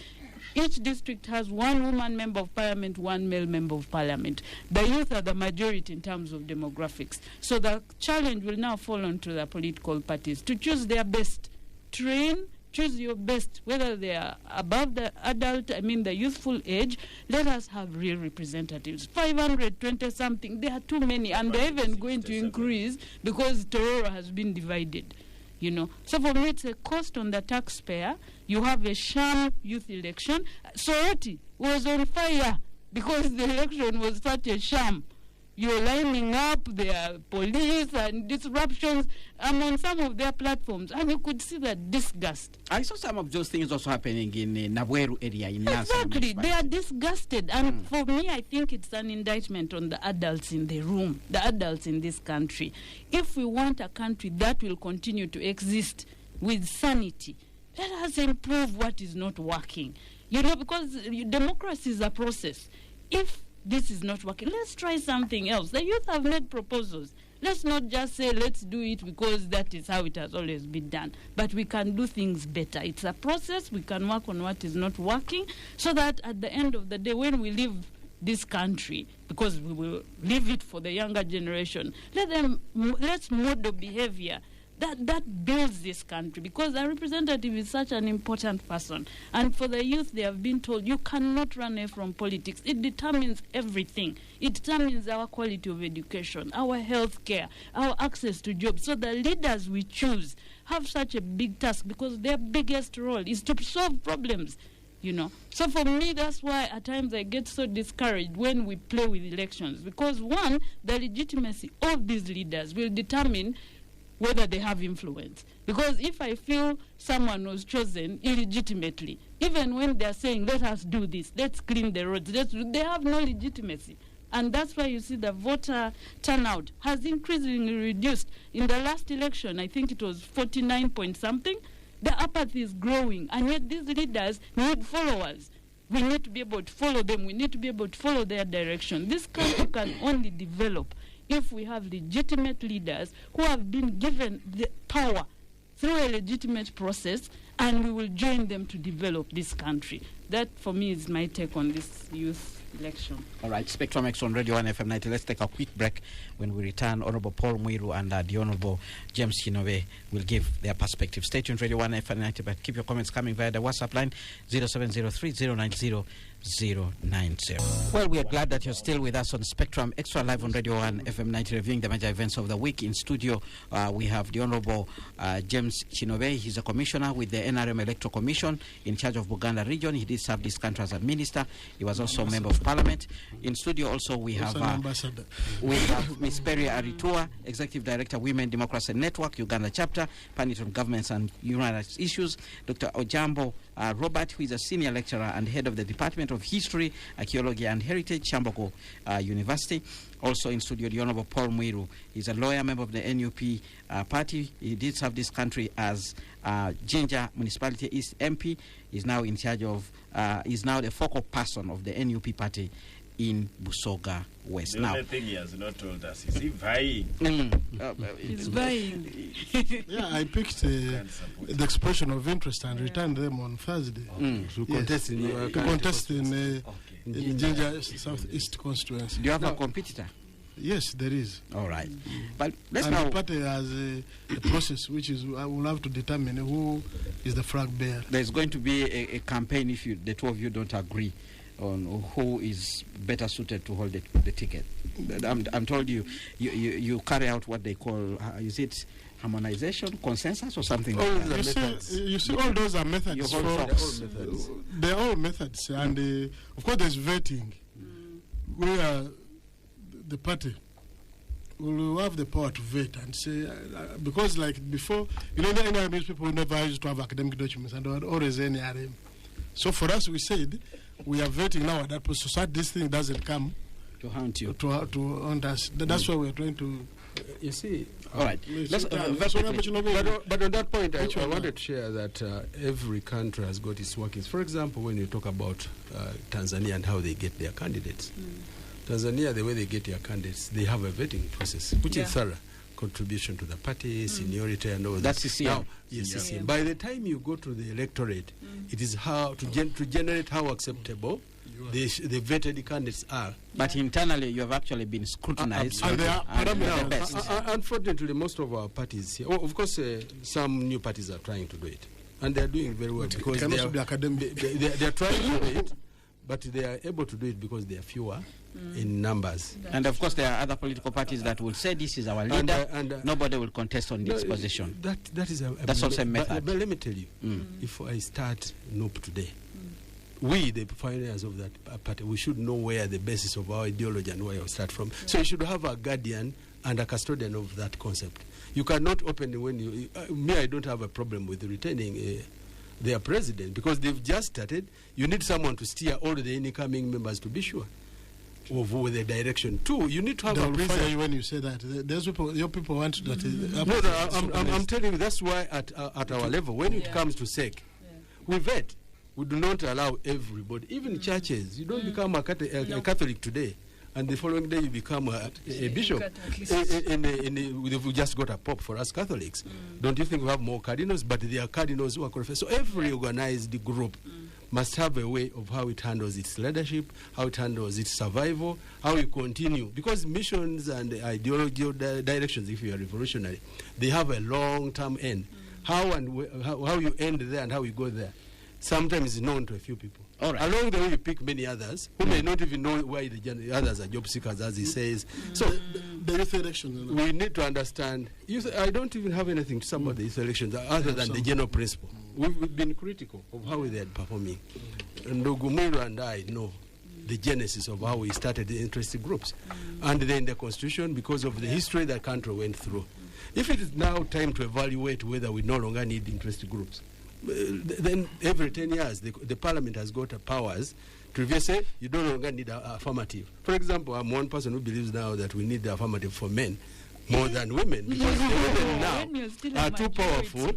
Each district has 1 woman member of parliament, 1 male member of parliament. The youth are the majority in terms of demographics. So the challenge will now fall onto the political parties to choose their best. Choose your best, whether they are above the the youthful age. Let us have real representatives. 520-something, they are too many, and they're even going to increase because Tororo has been divided. So for me, it's a cost on the taxpayer. You have a sham youth election. Soroti was on fire because the election was such a sham. You're lining up, there are police and disruptions on some of their platforms, and you could see the disgust. I saw some of those things also happening in Nabweru area in Nasa. Exactly, they are disgusted, and for me, I think it's an indictment on the adults in the room, the adults in this country. If we want a country that will continue to exist with sanity, let us improve what is not working. Because democracy is a process. If this is not working, let's try something else. The youth have made proposals. Let's not just say let's do it because that is how it has always been done. But we can do things better. It's a process. We can work on what is not working so that at the end of the day, when we leave this country, because we will leave it for the younger generation, let's model behavior that builds this country, because a representative is such an important person. And for the youth, they have been told, you cannot run away from politics. It determines everything. It determines our quality of education, our health care, our access to jobs. So the leaders we choose have such a big task, because their biggest role is to solve problems. So for me, that's why at times I get so discouraged when we play with elections, because one, the legitimacy of these leaders will determine whether they have influence. Because if I feel someone was chosen illegitimately, even when they're saying, let us do this, let's clean the roads, they have no legitimacy. And that's why you see the voter turnout has increasingly reduced. In the last election, I think it was 49 point something. The apathy is growing, and yet these leaders need followers. We need to be able to follow them. We need to be able to follow their direction. This country can only develop if we have legitimate leaders who have been given the power through a legitimate process, and we will join them to develop this country. That, for me, is my take on this youth election. All right, Spectrum X on Radio 1 FM 90. Let's take a quick break. When we return, Honorable Paul Mwiru and the Honorable James Chinove will give their perspective. Stay tuned, Radio 1 FM 90, but keep your comments coming via the WhatsApp line 0703-090-090. Well, we are glad that you're still with us on Spectrum Extra live on Radio 1 FM 90, reviewing the major events of the week. In studio, we have the Honorable James Chinove. He's a commissioner with the NRM Electoral Commission in charge of Uganda region. He did serve this country as a minister. He was also a member of parliament. In studio also we have Ms. Perry Aritua, Executive Director, Women Democracy Network, Uganda chapter, Panel on Governments and Human Rights Issues. Dr. Ojambo Robert, who is a senior lecturer and head of the Department of History, Archaeology and Heritage, Chambogo University. Also in studio, the Honorable Paul Mwiru. He's a lawyer, member of the NUP party. He did serve this country as Jinja Municipality East MP. He's now in charge of, he's now the focal person of the NUP party in Busoga West. The only thing he has not told us is he vying. He's vying. Yeah, I picked the expression of interest and returned them on Thursday To contest in Jinja Southeast constituency. Do you have a competitor? Yes, there is. All right. But let's And now... the party has a process which is, I will have to determine who is the flag bearer. There's going to be a campaign if the two of you don't agree. on who is better suited to hold the ticket. I'm told you carry out what they call, is it harmonization, consensus, or something like that? You see, all those are methods. They're all methods. And of course, there's vetting, where the party will have the power to vet and say, because like before, the NRM people never used to have academic documents and there were always NRM. So for us, we said, we are vetting now at that point, so that this thing doesn't come to haunt you. To haunt us. That's why we're trying to... You see, all right. But on that point, I wanted to share that every country has got its workings. For example, when you talk about Tanzania and how they get their candidates. Tanzania, the way they get their candidates, they have a vetting process, which is thorough. Contribution to the party, seniority, and all that. That's CCM. Now, yes, CCM. By the time you go to the electorate, it is how to generate how acceptable the vetted candidates are. But internally, you have actually been scrutinized. And they are the best. Unfortunately, most of our parties here, of course, some new parties are trying to do it. And they are doing very well because they are trying to do it, but they are able to do it because they are fewer in numbers. And of course, there are other political parties that will say this is our leader, and nobody will contest on this position. That's also a method. But let me tell you, if I start NOP today, we, the pioneers of that party, we should know where the basis of our ideology and where we start from. So you should have a guardian and a custodian of that concept. You cannot open when you... I don't have a problem with retaining their president because they've just started. You need someone to steer all the incoming members to be sure of the direction. Two, you need to have a president. When you say that, there's people, your people want that. I'm telling you, that's why at our level, when it comes to SEC, we vet. We do not allow everybody, even churches. You don't become a Catholic today, and the following day you become a bishop. We just got a pope for us Catholics. Don't you think we have more cardinals? But there are cardinals who are qualified. So every organized group must have a way of how it handles its leadership, how it handles its survival, how you continue. Because missions and ideological directions, if you are revolutionary, they have a long-term end. How you end there and how you go there, sometimes is known to a few people. All right. Along the way, you pick many others who may not even know why the others are job seekers, as he says. So the youth election, we need to understand. I don't even have anything to say about the youth elections other than the general principle. We've been critical of how they are performing. And Ndogumiro and I know the genesis of how we started the interest groups. And then the Constitution, because of the history that country went through. If it is now time to evaluate whether we no longer need interest groups, then every 10 years the parliament has got powers to review, say you no longer need an affirmative. For example, I'm one person who believes now that we need the affirmative for men more than women because the women now are too powerful.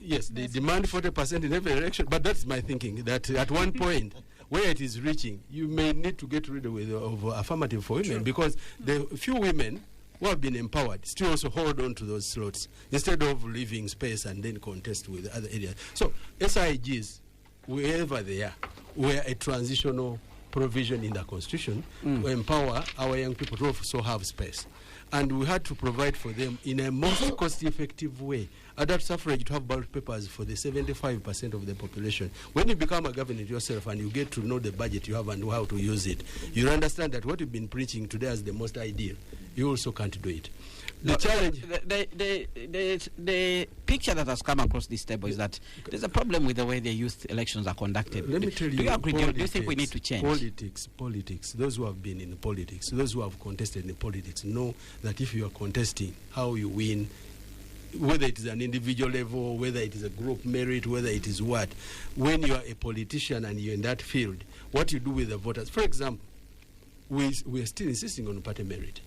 Yes, they demand 40% in every election, but that's my thinking, that at one point where it is reaching, you may need to get rid of affirmative for women because the few women who have been empowered still also hold on to those slots instead of leaving space and then contest with other areas. So SIGs, wherever they are, were a transitional provision in the Constitution to empower our young people to also have space. And we had to provide for them in a most cost-effective way. Adult suffrage to have ballot papers for the 75% of the population. When you become a governor yourself and you get to know the budget you have and how to use it, you understand that what you've been preaching today as the most ideal, you also can't do it. The challenge... The picture that has come across this table is that there's a problem with the way the youth elections are conducted. Let me tell you, do you agree? Do you think we need to change? Politics. Those who have been in politics, those who have contested in politics know that if you are contesting, how you win, whether it is an individual level, whether it is a group merit, whether it is what, when you are a politician and you're in that field, what you do with the voters. For example, we are still insisting on party merit.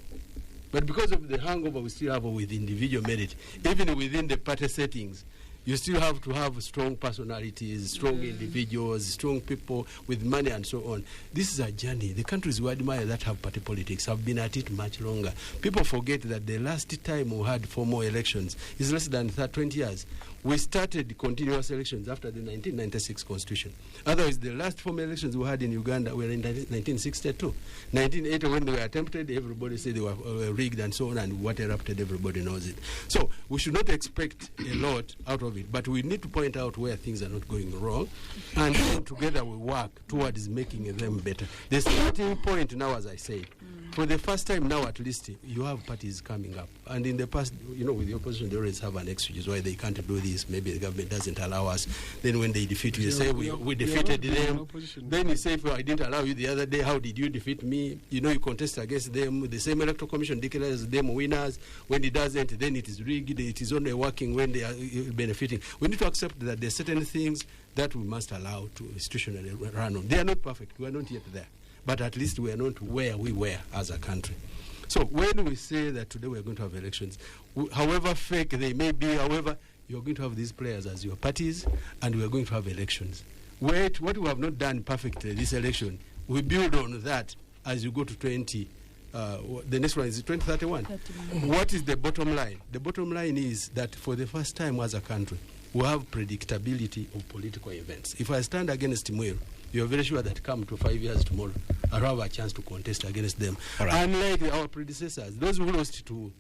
But because of the hangover we still have with individual merit, even within the party settings, you still have to have strong personalities, strong individuals, strong people with money and so on. This is a journey. The countries we admire that have party politics have been at it much longer. People forget that the last time we had formal elections is less than 20 years. We started continuous elections after the 1996 Constitution. Otherwise, the last formal elections we had in Uganda were in 1962. 1980, when they were attempted, everybody said they were rigged and so on, and what erupted, everybody knows it. So we should not expect a lot out of solve it. But we need to point out where things are not going wrong, and then together we work towards making them better. The starting point now, as I said, for the first time now at least, you have parties coming up. And in the past, with the opposition, they always have an excuse why they can't do this. Maybe the government doesn't allow us. Then when they defeat you, they say, we defeated them. Then you say, I didn't allow you the other day. How did you defeat me? You contest against them. The same electoral commission declares them winners. When it doesn't, then it is rigged. It is only working when they are benefiting. We need to accept that there are certain things that we must allow to institutionally run on. They are not perfect. We are not yet there. But at least we are not where we were as a country. So when we say that today we are going to have elections, however fake they may be, however, you're going to have these players as your parties, and we are going to have elections. What we have not done perfectly this election, we build on that as you go to the next one is 2031. What is the bottom line? The bottom line is that for the first time as a country, we have predictability of political events. If I stand against Timwell, you're very sure that come to 5 years tomorrow, I'll have a chance to contest against them. Right. Unlike our predecessors, those who lost to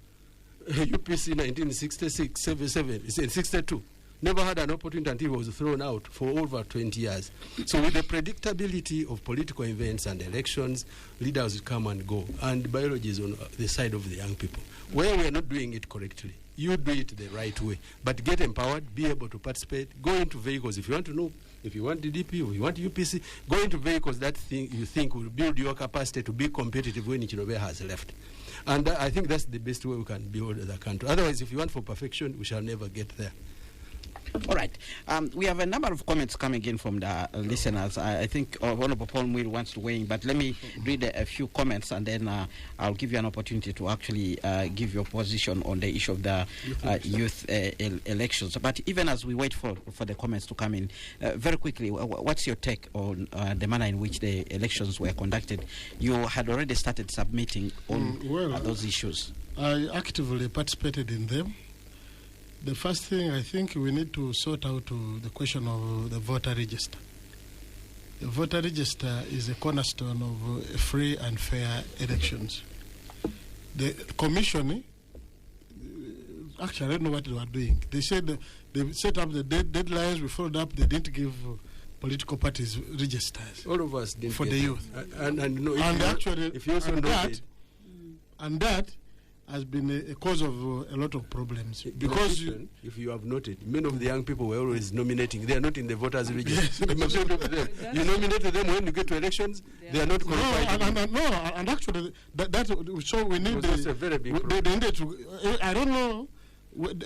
UPC 1966, 77, 62, never had an opportunity until he was thrown out for over 20 years. So with the predictability of political events and elections, leaders come and go. And biology is on the side of the young people. Where we are not doing it correctly, you do it the right way. But get empowered, be able to participate, go into vehicles. If you want to know, if you want DDP, if you want UPC, go into vehicles that you think will build your capacity to be competitive when Ichinobe has left. And I think that's the best way we can build the country. Otherwise, if you want for perfection, we shall never get there. All right. We have a number of comments coming in from the listeners. I think Honorable Paul Mwil wants to weigh in, but let me read a few comments, and then I'll give you an opportunity to actually give your position on the issue of the youth elections. But even as we wait for the comments to come in, very quickly, what's your take on the manner in which the elections were conducted? You had already started submitting on those issues. I actively participated in them. The first thing I think we need to sort out the question of the voter register. The voter register is a cornerstone of free and fair elections. The commission, actually I don't know what they were doing. They said they set up the deadlines, we followed up, they didn't give political parties registers. All of us didn't for the youth. And that has been a cause of a lot of problems. Because if you have noted, many of the young people were always nominating. They are not in the voters' register. The majority of them. You nominated them when you get to elections, they are not qualified. And actually, so we need that's a very big problem. I don't know,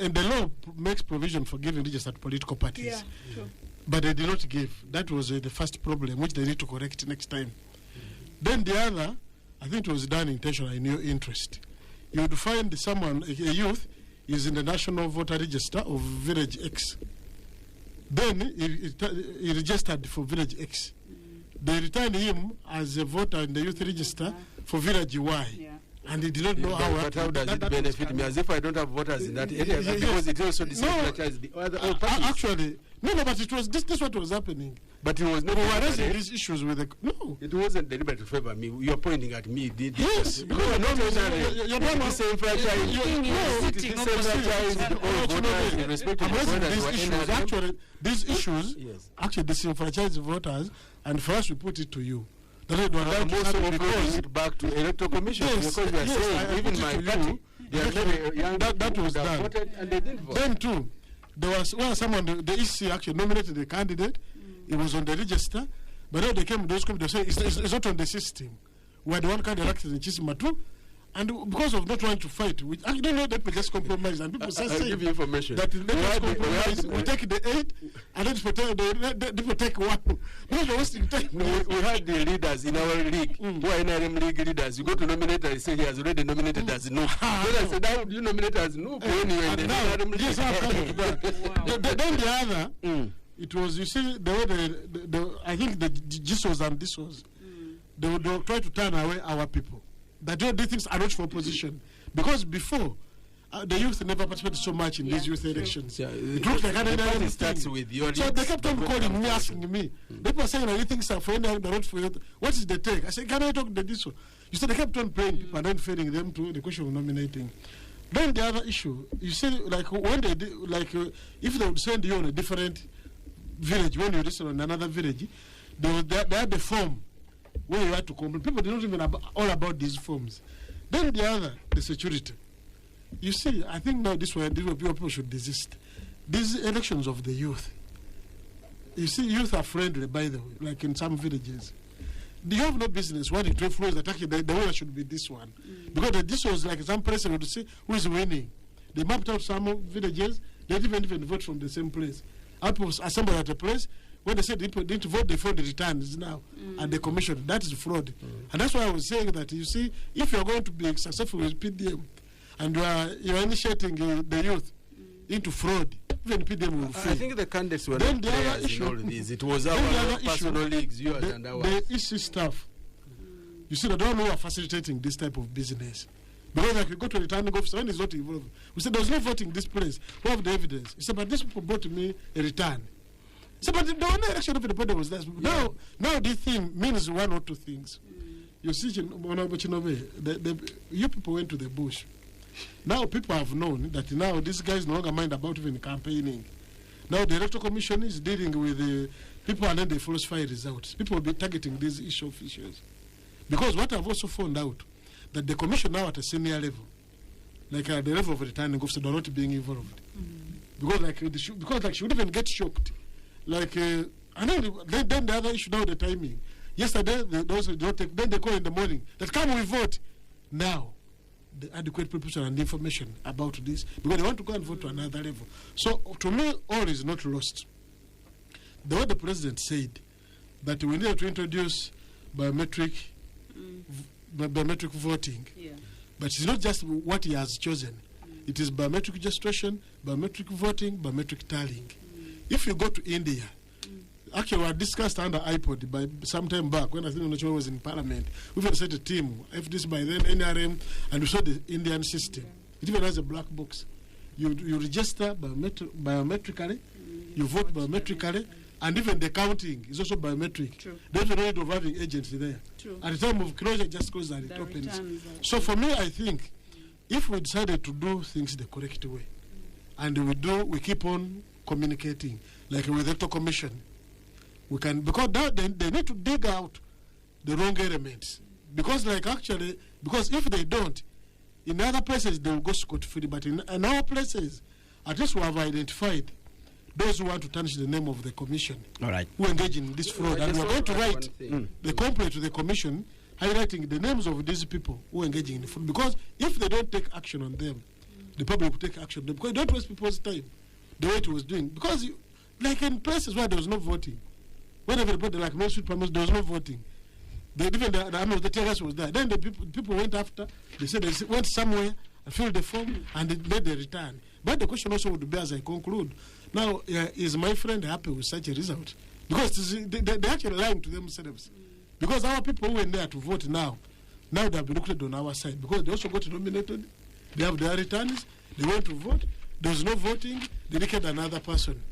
and the law makes provision for giving register to political parties. Yeah, sure. But they did not give. That was the first problem, which they need to correct next time. Then the other, I think it was done intentionally in your interest. You would find someone, a youth, is in the National Voter Register of Village X. Then he registered for Village X. They returned him as a voter in the youth register for Village Y. Yeah. And he did not know how. But how does it benefit me? As if I don't have voters in that area, because it also disenfranchises the other parties. Actually, no, but it was this what was happening. But it was not. We were raising these issues with the It wasn't deliberate to favor me. You're pointing at me. Yes, because you're not disenfranchised. Actually, these issues actually disenfranchise voters, and first we put it to you. I'm also because back to electoral commission because we are saying even my party, that was done. And they didn't vote. Then too, there was someone the EC actually nominated a candidate. It was on the register, but then they came. Those people they say it's not on the system. We had one candidate elected in Chisima too. And because of not trying to fight, I don't know that we just compromise. And people say give you information that let us compromise. We take the 8, and then people take 1. We had the leaders in our league, who are NRM league leaders. You go to nominate and say he has already nominated as no. Then I said, how do you nominate as no? When you in the NRM league. Yes, then the other, it was, you see, the way I think the GISOs and DISOs, they would try to turn away our people. That these things are not for opposition. Because before, the youth never participated so much in these youth elections. Yeah, it looks like it starts with your so they kept on calling me, asking me. People were saying, you think are for NRM, they're not for it. What is the take? I said, can I talk to this one? You said they kept on paying people and then failing them to the question of nominating. Then the other issue, you see, like when they if they would send you on a different village, when you register on another village, they had the form where you had to complain. People did not even all about these forms. Then the other, the security. You see, I think now this way people should desist. These elections of the youth. You see, youth are friendly, by the way, like in some villages. They have no business wanting to influence that actually the winner should be this one. Because this was like some person would say who is winning. They mapped out some villages, they didn't even vote from the same place. People assembled at a place, when they said people didn't vote, they found the returns now and the commission. That is fraud. And that's why I was saying that, you see, if you're going to be successful with PDM and you're initiating the youth into fraud, even PDM will fail. I think the candidates were then not the other players issue, in all this. It was our personal leagues, yours and ours. The issue stuff. You see, they don't know who are facilitating this type of business. Because like you go to a returning officer, when he's not involved, we said there's no voting in this place. Who have the evidence? He said, but these people brought me a return. He said, but the only election of the body was that. Yeah. Now this thing means one or two things. You see, you people went to the bush. Now people have known that now these guys no longer mind about even campaigning. Now the electoral commission is dealing with the people and then they falsify results. People will be targeting these issue officials. Because what I've also found out, that the commission now at a senior level, like at the level of returning officer, are not being involved. Because like she would even get shocked. Like, and then the other issue now, the timing. Yesterday, those who don't take, then they call in the morning, that come we vote. Now, the adequate preparation and information about this, because they want to go and vote to another level. So, to me, all is not lost. The way the president said, that we need to introduce biometric voting. Yeah. But it's not just what he has chosen. It is biometric registration, biometric voting, biometric tallying. If you go to India, actually we discussed under iPod by some time back when I think National was in Parliament. We've had set a team, FDC by then, NRM, and we saw the Indian system. It even has a black box. You register biometrically, you vote biometrically, and even the counting is also biometric. True. There's no need of having agents there. True. At the time of closure, just close and it opens. So for me, I think if we decided to do things the correct way, and we keep on communicating, like with the electoral commission, we can, because now they need to dig out the wrong elements. Because if they don't, in other places they will go scot-free, but in our places, at least we have identified those who want to tarnish the name of the commission, all right, who engage in this fraud. And we're going to write the complaint to the commission, highlighting the names of these people who are engaging in the fraud. Because if they don't take action on them, the public will take action on them. Because don't waste people's time the way it was doing. Because, like in places where there was no voting, when everybody, like Main Street Primary, there was no voting. Even the terrace was there. Then the people went after, they said they went somewhere and filled the form and they made the return. But the question also would be, as I conclude, now, is my friend happy with such a result? Because they're actually lying to themselves. Because our people who were there to vote now they have been looked at on our side. Because they also got nominated, they have their returns, they went to vote, there was no voting, they elected another person.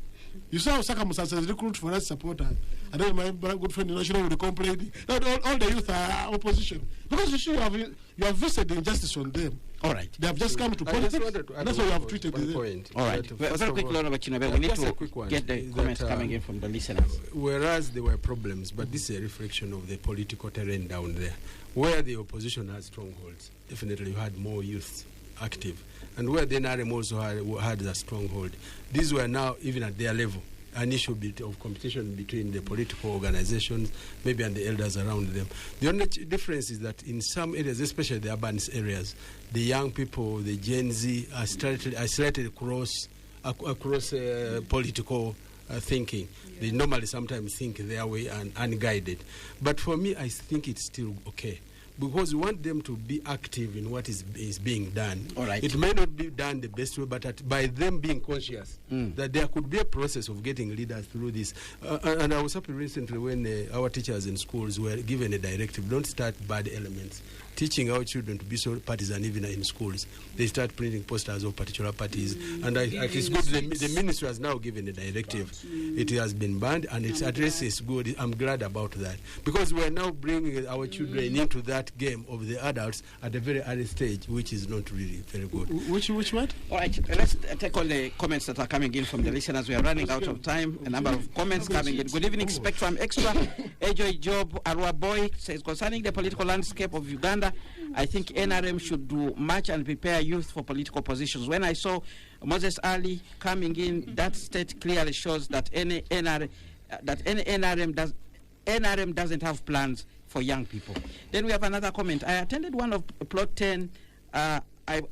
You saw how circumstances recruit for us supporters. And then my good friend in National would complain. All the youth are opposition. Because you see, you have visited injustice on them. All right. They have just come to politics. That's why you have treated them. All right. Very quickly, we need to get the comments coming in from the listeners. Whereas there were problems, but this is a reflection of the political terrain down there. Where the opposition has strongholds, definitely you had more youth active. And where the NRM also had a stronghold, these were now, even at their level, an issue of competition between the political organizations, maybe, and the elders around them. The only difference is that in some areas, especially the urban areas, the young people, the Gen Z, are isolated across political thinking. They normally sometimes think their way and unguided. But for me, I think it's still okay. Because we want them to be active in what is being done. All right. It may not be done the best way, but by them being conscious that there could be a process of getting leaders through this. And I was happy recently when our teachers in schools were given a directive, don't start bad elements. teaching our children to be so partisan even in schools. They start printing posters of particular parties. And it's good the ministry has now given a directive. It has been banned, and its address is good. I'm glad about that. Because we are now bringing our children into that game of the adults at a very early stage, which is not really very good. Which what? All right, let's take all the comments that are coming in from the listeners. We are running out of time. A number of comments coming in. Good evening, Spectrum Extra. Ajoy Job Arua Boy says, concerning the political landscape of Uganda, I think NRM should do much and prepare youth for political positions. When I saw Moses Ali coming in, that state clearly shows that NRM doesn't have plans for young people. Then we have another comment. I attended one of Plot 10. I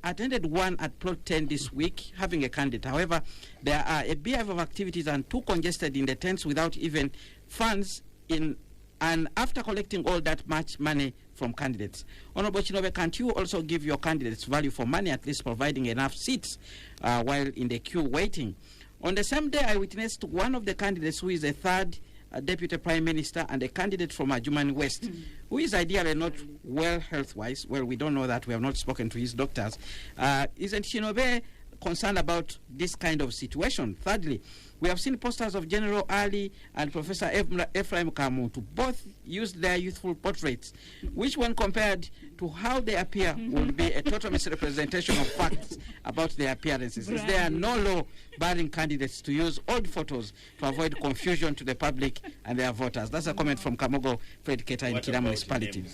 attended one at Plot 10 this week, having a candidate. However, there are a beehive of activities and too congested in the tents without even funds in. And after collecting all that much money from candidates, Honorable Chinobe, can't you also give your candidates value for money, at least providing enough seats while in the queue waiting? On the same day, I witnessed one of the candidates who is a third deputy prime minister and a candidate from Ajumani West, who is ideally not well health-wise. Well, we don't know that. We have not spoken to his doctors. Isn't Chinobe concerned about this kind of situation? Thirdly, we have seen posters of General Ali and Professor Ephraim Kamuntu. Both used their youthful portraits, which when compared to how they appear would be a total misrepresentation of facts about their appearances. Is there no law barring candidates to use old photos to avoid confusion to the public and their voters? That's a comment from Kamogo Fred Keta in Kira municipality.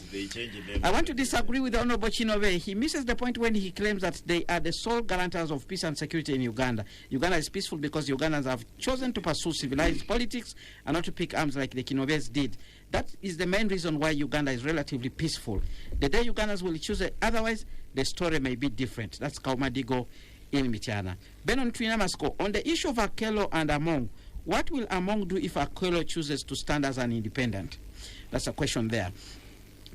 I want to disagree with the Honorable Chinobe. He misses the point when he claims that they are the sole guarantors of peace and security in Uganda. Uganda is peaceful because Ugandans have chosen to pursue civilized politics and not to pick arms like the Kinobes did. That is the main reason why Uganda is relatively peaceful. The day Ugandans will choose it otherwise, the story may be different. That's Kaumadigo in Michana. Benon Twinamasko, on the issue of Akelo and Among, what will Among do if Akelo chooses to stand as an independent? That's a question there.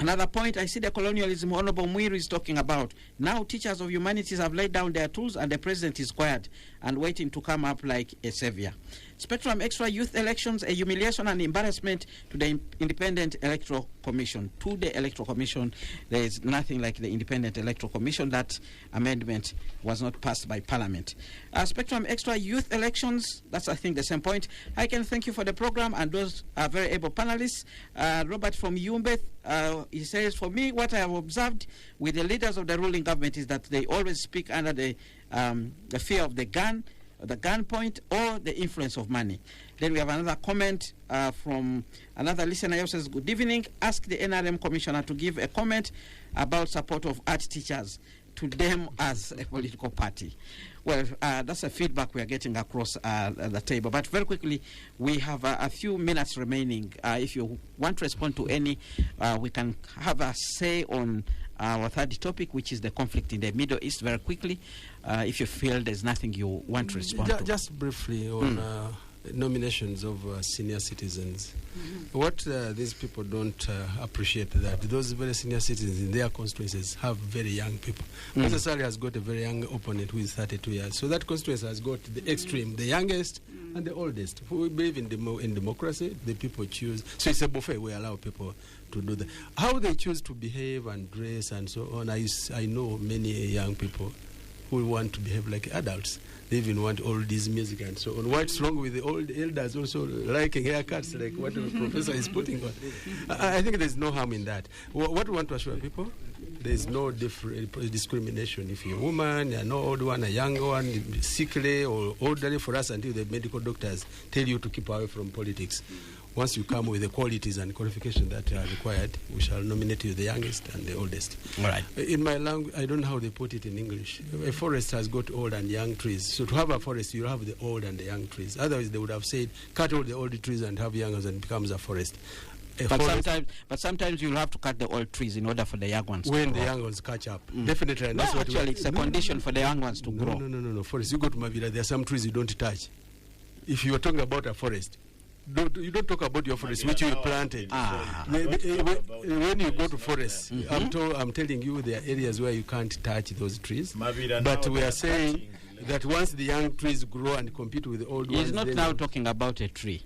Another point, I see the colonialism Honorable Mwiru is talking about. Now teachers of humanities have laid down their tools and the president is quiet and waiting to come up like a savior. Spectrum Extra youth elections, a humiliation and embarrassment to the Independent Electoral Commission. To the Electoral Commission, there is nothing like the Independent Electoral Commission. That amendment was not passed by Parliament. Spectrum Extra youth elections, that's I think the same point. I can thank you for the program and those are very able panelists. Robert from Yumbeth, he says, for me, what I have observed with the leaders of the ruling government is that they always speak under the fear of the gunpoint or the influence of money. Then we have another comment from another listener who says, good evening. Ask the NRM commissioner to give a comment about support of art teachers to them as a political party. Well, that's a feedback we are getting across the table. But very quickly, we have a few minutes remaining. If you want to respond to any, we can have a say on our third topic, which is the conflict in the Middle East, very quickly, if you feel there's nothing you want to respond to. Just briefly on nominations of senior citizens. What these people don't appreciate that those very senior citizens in their constituencies have very young people. Mr. Sali has got a very young opponent who is 32 years. So that constituency has got the extreme, the youngest and the oldest. We believe in democracy, the people choose. So it's a buffet. We allow people to do that. How they choose to behave and dress and so on, I know many young people who want to behave like adults. They even want all this music and so on. What's wrong with the old elders also liking haircuts like what the professor is putting on? I think there's no harm in that. What we want to assure people, there's no discrimination. If you're a woman, you're no old one, a young one, sickly or elderly, for us until the medical doctors tell you to keep away from politics. Once you come with the qualities and qualifications that are required, we shall nominate you the youngest and the oldest. All right. In my language, I don't know how they put it in English. A forest has got old and young trees. So to have a forest, you have the old and the young trees. Otherwise, they would have said, cut all the old trees and have young ones and it becomes a forest. But sometimes you'll have to cut the old trees in order for the young ones when to grow. The young ones catch up. Definitely. And that's what actually, it's a condition for the young ones to grow. No. Forest. You go to Mavila, there are some trees you don't touch. If you are talking about a forest, you don't talk about your forest which you planted. When you go to forests, I'm telling you there are areas where you can't touch those trees. But we are saying that once the young trees grow and compete with the old ones... He's not now talking about a tree.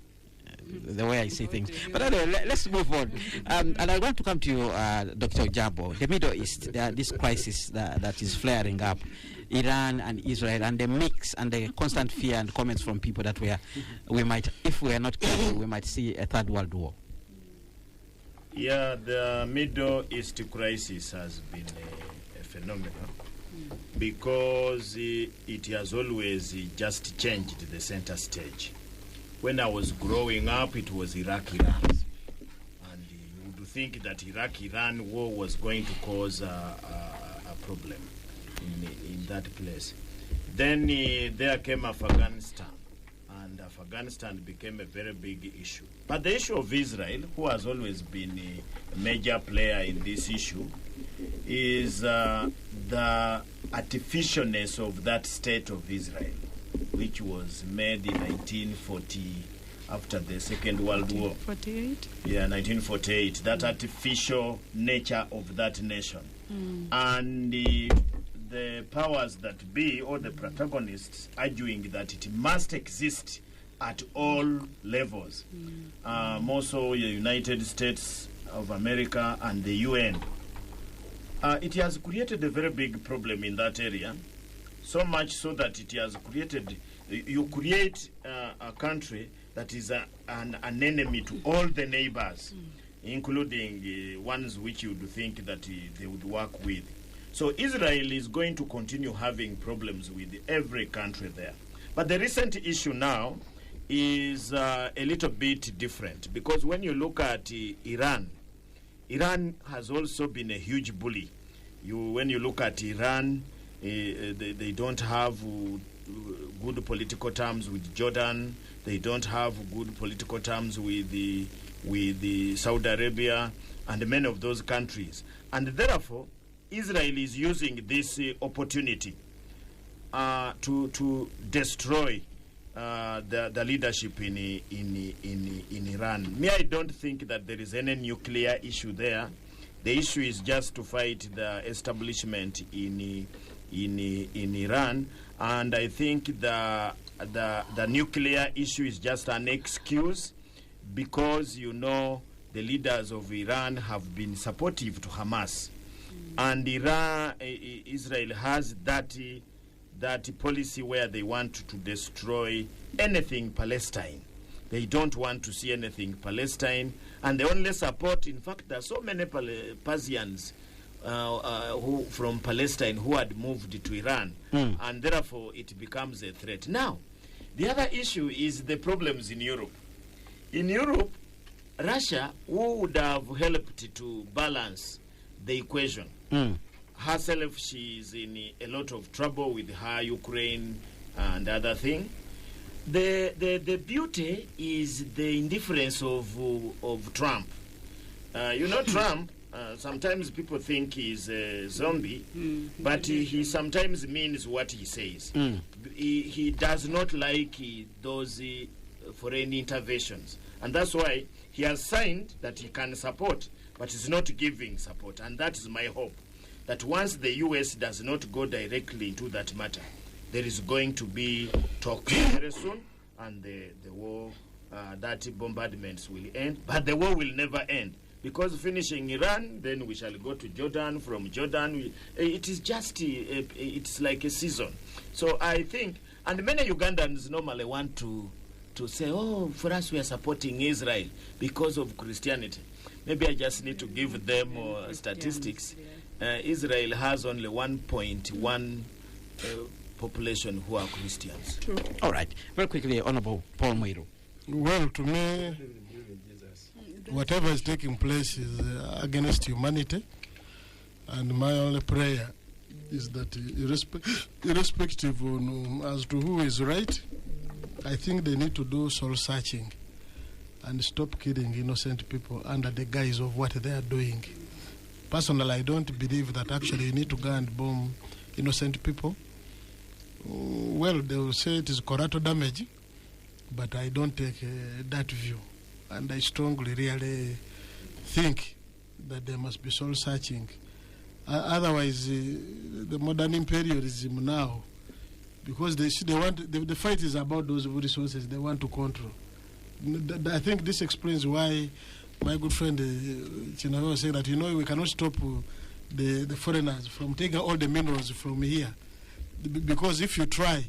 the way I see things. But anyway, let's move on. And I want to come to you, Dr. Ojabo. The Middle East, this crisis that is flaring up, Iran and Israel, and the mix and the constant fear and comments from people that we might, if we are not careful, we might see a third world war. Yeah, the Middle East crisis has been a phenomenon because it has always just changed the center stage. When I was growing up, it was Iraq-Iran. And you would think that Iraq-Iran war was going to cause a problem in that place. Then there came Afghanistan, and Afghanistan became a very big issue. But the issue of Israel, who has always been a major player in this issue, is the artificialness of that state of Israel, which was made in 1940, after the Second World War. 1948? Yeah, 1948. That artificial nature of that nation. And the powers that be, or the protagonists, arguing that it must exist at all levels. More so the United States of America and the UN. It has created a very big problem in that area, so much so that it has created, you create a country that is an enemy to all the neighbors, including ones which you would think that they would work with. So Israel is going to continue having problems with every country there. But the recent issue now is a little bit different, because when you look at Iran has also been a huge bully. When you look at Iran, they don't have good political terms with Jordan. They don't have good political terms with the Saudi Arabia and many of those countries. And therefore, Israel is using this opportunity to destroy the leadership in Iran. I don't think that there is any nuclear issue there. The issue is just to fight the establishment in Iran, and I think the nuclear issue is just an excuse, because the leaders of Iran have been supportive to Hamas, and Israel has that policy where they want to destroy anything Palestine. They don't want to see anything Palestine, and they only support. In fact, there are so many Persians who from Palestine who had moved to Iran, and therefore it becomes a threat. Now, the other issue is the problems in Europe. In Europe, Russia, who would have helped to balance the equation, herself, she is in a lot of trouble with her Ukraine and other thing. The beauty is the indifference of Trump. Trump, sometimes people think he's a zombie, but he sometimes means what he says. He does not like those foreign interventions. And that's why he has signed that he can support, but is not giving support. And that is my hope, that once the U.S. does not go directly into that matter, there is going to be talk very soon, and the war, that bombardments will end. But the war will never end, because finishing Iran, then we shall go to Jordan. From Jordan, it is just, it's like a season. So I think, and many Ugandans normally want to say, oh, for us we are supporting Israel because of Christianity. Maybe I just need to give them statistics. Israel has only 1.1 population who are Christians. True. All right. Very quickly, Honorable Paul Mwiru. Well, to me, whatever is taking place is against humanity, and my only prayer is that irrespective as to who is right, I think they need to do soul searching and stop killing innocent people under the guise of what they are doing. Personally, I don't believe that actually you need to go and bomb innocent people. Well, they will say it is collateral damage, but I don't take that view. And I strongly really think that there must be soul searching. Otherwise, the modern imperialism now, because they want the fight is about those resources they want to control. I think this explains why my good friend Chinawe was saying that, we cannot stop the foreigners from taking all the minerals from here. Because if you try,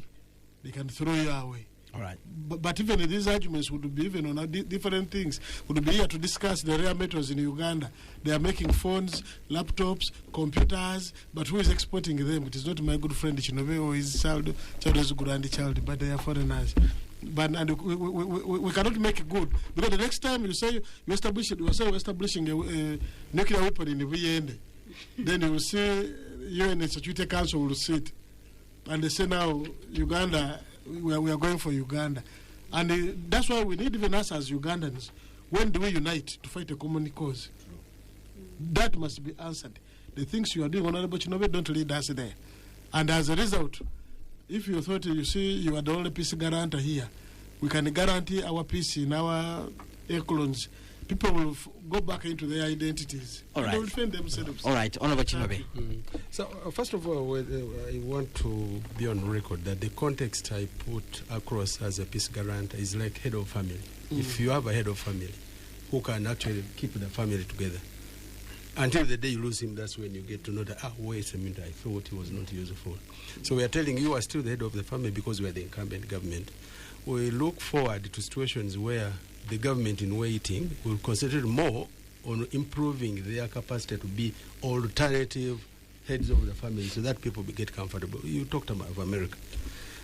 they can throw you away. All right. But even these arguments would be even on different things. Would be here to discuss the rare metals in Uganda. They are making phones, laptops, computers, but who is exporting them? It is not my good friend Chinove or his child is grandchild, but they are foreigners. But we cannot make it good, because the next time you say you establishing a nuclear weapon in the VN, then you will see UN Security Council will sit, and they say now Uganda. We are going for Uganda. And that's why we need, even us as Ugandans, when do we unite to fight a common cause? That must be answered. The things you are doing, Honorable Chinobe, don't lead us there. And as a result, if you thought, you see, you are the only peace guarantor here, we can guarantee our peace in our echelons. People will go back into their identities. All right. They will defend themselves. All right. Honorable Chinobe. So, first of all, I want to be on record that the context I put across as a peace guarantor is like head of family. If you have a head of family who can actually keep the family together, until the day you lose him, that's when you get to know that, wait a minute, I thought he was not useful. So we are telling you are still the head of the family because we are the incumbent government. We look forward to situations where the government in waiting will concentrate more on improving their capacity to be alternative heads of the family so that people get comfortable. You talked about America.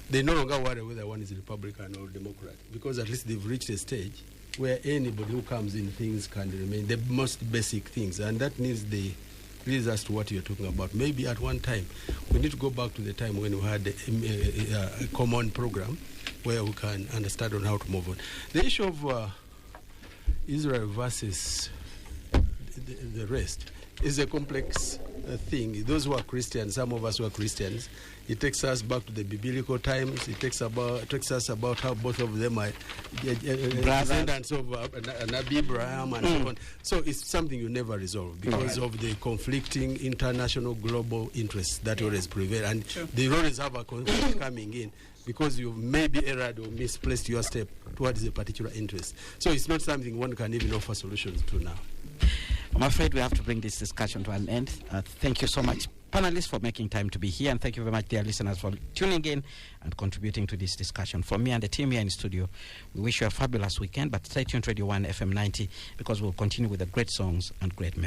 They no longer worry whether one is Republican or Democrat, because at least they've reached a stage where anybody who comes in, things can remain the most basic things. And that leads us to what you're talking about. Maybe at one time, we need to go back to the time when we had a common program where we can understand on how to move on. The issue of Israel versus the rest is a complex thing. Those who are Christians, some of us who are Christians, it takes us back to the biblical times. It takes us about how both of them are descendants of Nabi Abraham and so on. So it's something you never resolve because of the conflicting international global interests that always prevail, and they always have a conflict coming in, because you maybe erred or misplaced your step towards a particular interest. So it's not something one can even offer solutions to now. I'm afraid we have to bring this discussion to an end. Thank you so much, panelists, for making time to be here, and thank you very much, dear listeners, for tuning in and contributing to this discussion. From me and the team here in the studio, we wish you a fabulous weekend, but stay tuned to Radio 1 FM 90, because we'll continue with the great songs and great memories.